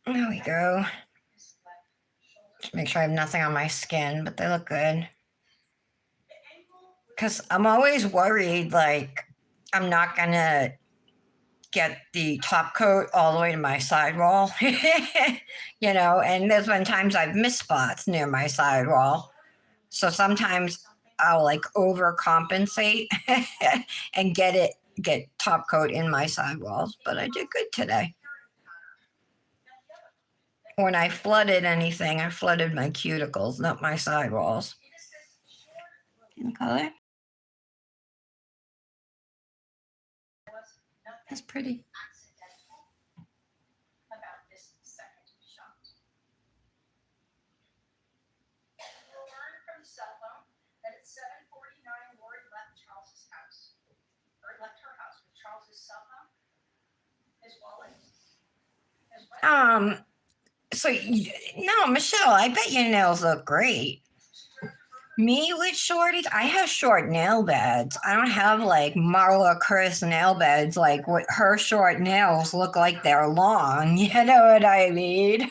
abdomen. There we go. His left shoulder. Just make sure I have nothing on my skin, but they look good. The angle was Because I'm always worried, like, I'm not going to get the top coat all the way to my sidewall. You know, and there's been times I've missed spots near my sidewall. So sometimes I'll like overcompensate and get top coat in my sidewalls. But I did good today. When I flooded anything, I flooded my cuticles, not my sidewalls. In color? That's pretty. accidental about this second shot. We'll learn from the cell phone that at 7:49, Lori left Charles's house, or left her house with Charles's cell phone, his wallet, his wedding. No, Michelle, I bet your nails look great. Me with shorties, I have short nail beds. I don't have like Marla Chris nail beds. Like what her short nails look like they're long. You know what I mean?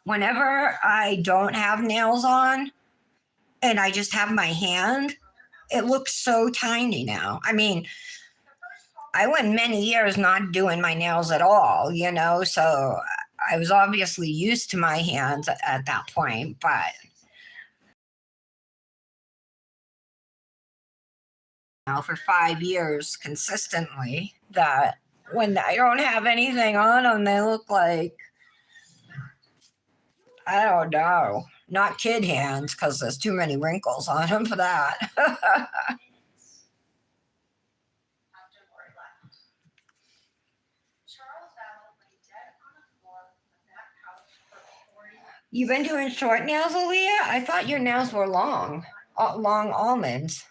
Whenever I don't have nails on and I just have my hand, it looks so tiny now. I mean, I went many years not doing my nails at all, you know, so I was obviously used to my hands at that point, but now for 5 years consistently that when I don't have anything on them, they look like, I don't know, not kid hands because there's too many wrinkles on them for that. After Lori left, Charles Allen lay dead on the floor of that house for 40 minutes. You've been doing short nails, Aaliyah? I thought your nails were long almonds.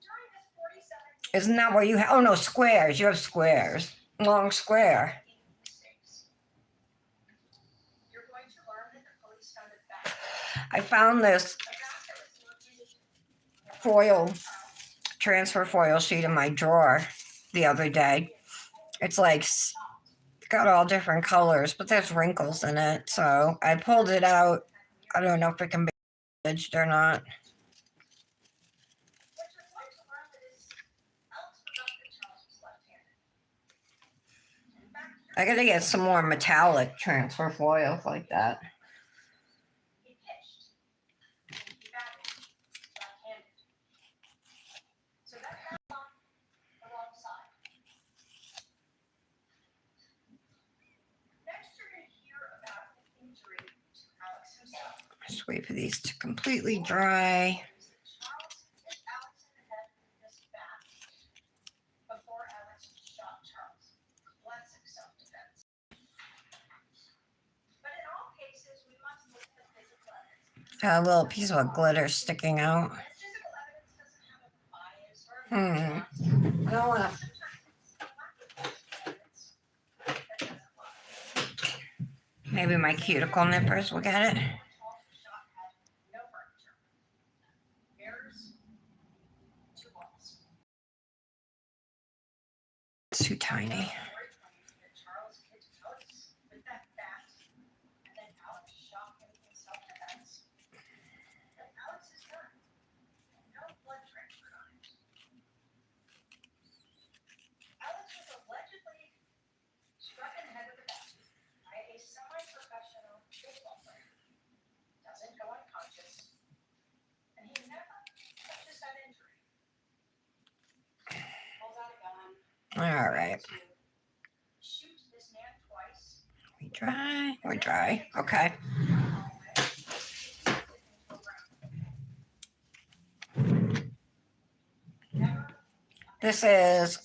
During this 47 Isn't that what you have? Oh no, squares. You have squares. Long square. mistakes, you're going to learn that the police found a bag. I found this A bag that was located foil, transfer foil sheet in my drawer the other day. It's like got all different colors, but there's wrinkles in it. So I pulled it out. I don't know if it can be bandaged or not. What you're going to learn is Alex forgot that Charles was left-handed. In fact, I gotta get some more metallic transfer foils like that. he pitched. He batted left-handed. So that fell on the wrong side. Next, you're going to hear about an injury to Alex himself. Just wait for these to completely dry. Charles hit Alex in the head with this bat before Alex shot Charles. Classic self-defense. But in all cases, we must look at the physical evidence. Got a little piece of glitter sticking out. As physical evidence doesn't have a bias or a I don't wanna. sometimes it's the lack of physical evidence that doesn't lie. Maybe my cuticle nippers will get it. Charles' shot had no furniture. Mirrors, 2 walls. It's too tiny. Lori claims that Charles hit Alex with that bat, and then Alex shot him in self-defense. But Alex's gun All right. Shoot this man twice. We're dry. Okay. This is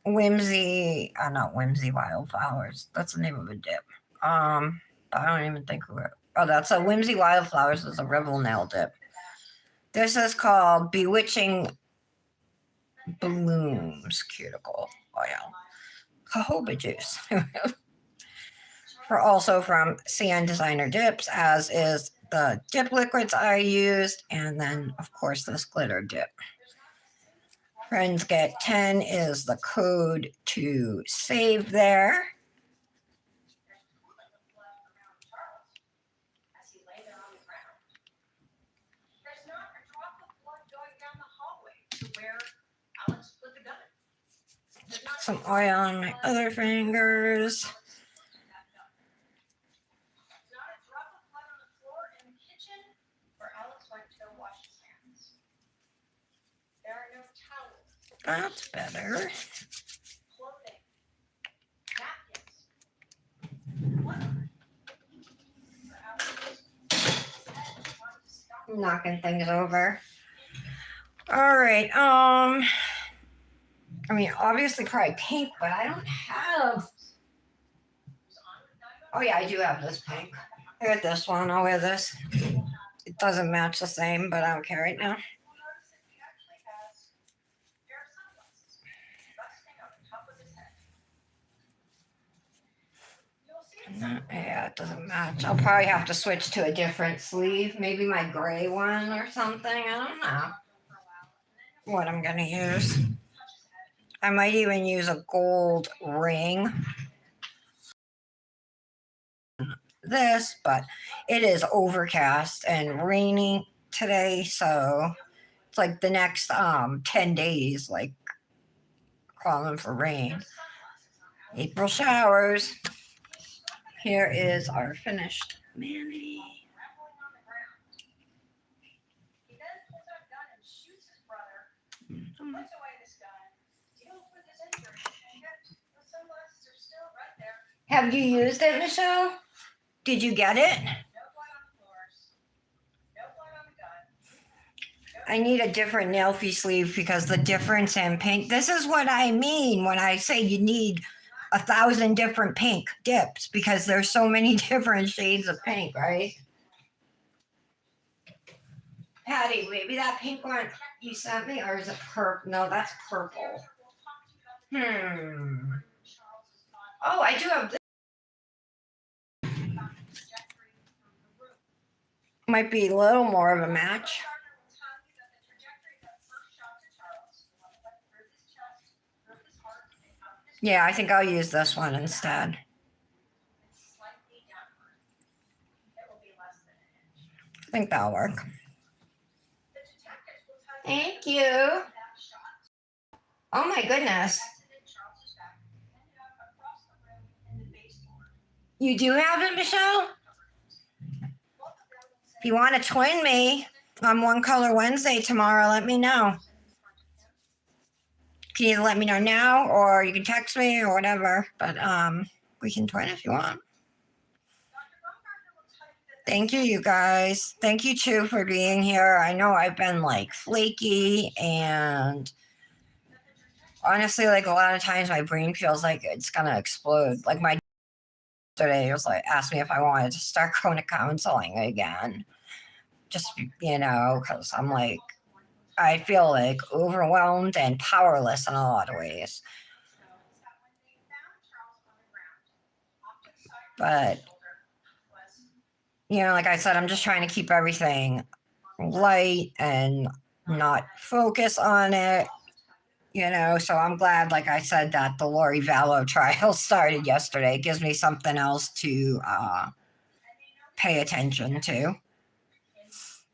Whimsy, not Whimsy Wildflowers. That's the name of a dip. But I don't even think that's a Whimsy Wildflowers is a Revel nail dip. This is called Bewitching Blooms Cuticle Oil. Jojoba juice. Also from CN Designer Dips, as is the dip liquids I used, and then of course this glitter dip. Friends get 10 is the code to save there. As he lay there on the ground. There's not a drop of blood going down the hallway to where Alex put the gun. There's not Some oil on my other fingers. There's not a drop of blood on the floor in the kitchen where Alex went to wash his hands. There are no towels, That's better. clothing, napkins, water. For Alex, wanted to stop Knocking things over. All right. I mean, obviously probably pink, but I don't have. Oh yeah, I do have this pink. I got this one. I'll wear this. It doesn't match the same, but I don't care right now. Yeah, it doesn't match. I'll probably have to switch to a different sleeve. Maybe my gray one or something. I don't know what I'm gonna use. I might even use a gold ring. This, but it is overcast and rainy today, so it's like the next 10 days, like calling for rain. April showers. Here is our finished Manny. He then pulls out a gun and shoots his brother, puts away this gun, deals with his injury, and yet the sunglasses are still right there. Have you used it, Michelle? Did you get it? No blood on the floors, no blood on the gun. I need a different Nailfie sleeve because the difference in pink. This is what I mean when I say you need 1,000 different pink dips because there's so many different shades of pink, right? Patty, maybe that pink one you sent me, or is it purple? No, that's purple. Oh, I do have this. Might be a little more of a match. Yeah, I think I'll use this one instead. I think that'll work. Thank you. Oh my goodness. You do have it, Michelle? If you want to twin me on One Color Wednesday tomorrow, let me know. You can either let me know now or you can text me or whatever. But we can twin if you want. Thank you, you guys. Thank you, Chu, for being here. I know I've been like flaky and honestly, like a lot of times my brain feels like it's going to explode. Like my yesterday was like, asked me if I wanted to start going to counseling again. Just, because I'm like, I feel like overwhelmed and powerless in a lot of ways. But, like I said, I'm just trying to keep everything light and not focus on it, so I'm glad, like I said, that the Lori Vallow trial started yesterday. It gives me something else to pay attention to.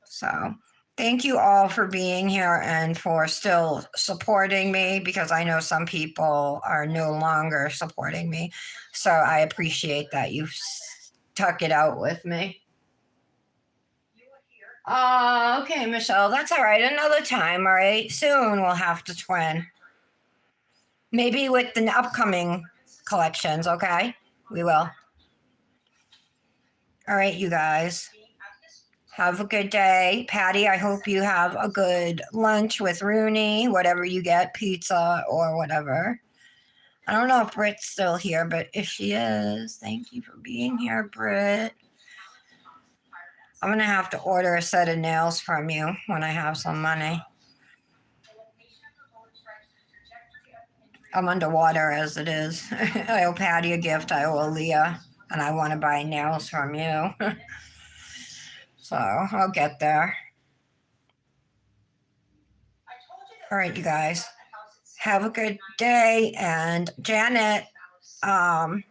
So thank you all for being here and for still supporting me, because I know some people are no longer supporting me. So I appreciate that you stuck it out with me. Okay, Michelle, that's all right. Another time, all right? Soon we'll have to twin. Maybe with the upcoming collections, okay? We will. All right, you guys. Have a good day. Patty, I hope you have a good lunch with Rooney, whatever you get, pizza or whatever. I don't know if Britt's still here, but if she is, thank you for being here, Britt. I'm going to have to order a set of nails from you when I have some money. I'm underwater as it is. I owe Patty a gift. I owe Aaliyah, and I want to buy nails from you. So I'll get there. All right, you guys. Have a good day. And Janet, are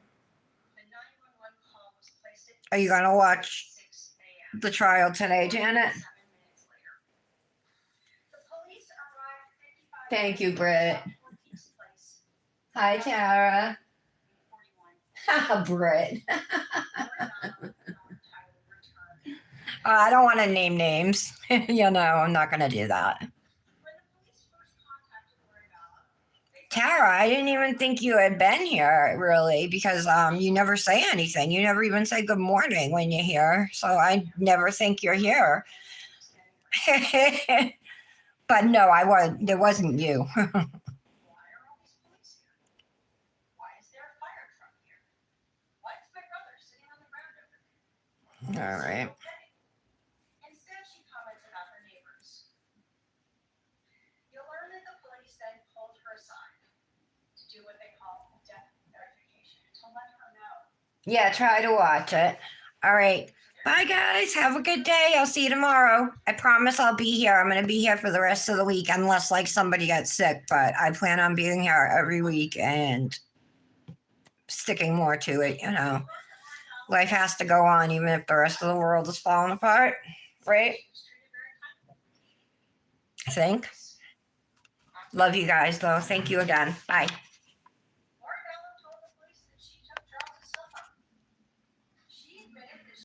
you going to watch the trial today, Janet? Thank you, Britt. Hi, Tara. Britt. I don't want to name names. You know, I'm not going to do that. Tara, I didn't even think you had been here, really, because you never say anything. You never even say good morning when you're here. So I never think you're here. But no, it wasn't you. All right. Instead, she comments about her neighbors. You'll learn that the police then pulled her aside to do what they call death verification, to let her know. Yeah, try to watch it. All right. Bye, guys. Have a good day. I'll see you tomorrow. I promise I'll be here. I'm going to be here for the rest of the week unless like somebody gets sick, but I plan on being here every week and sticking more to it, you know. Life has to go on even if the rest of the world is falling apart, right? I think. Love you guys, though. Thank you again. Bye.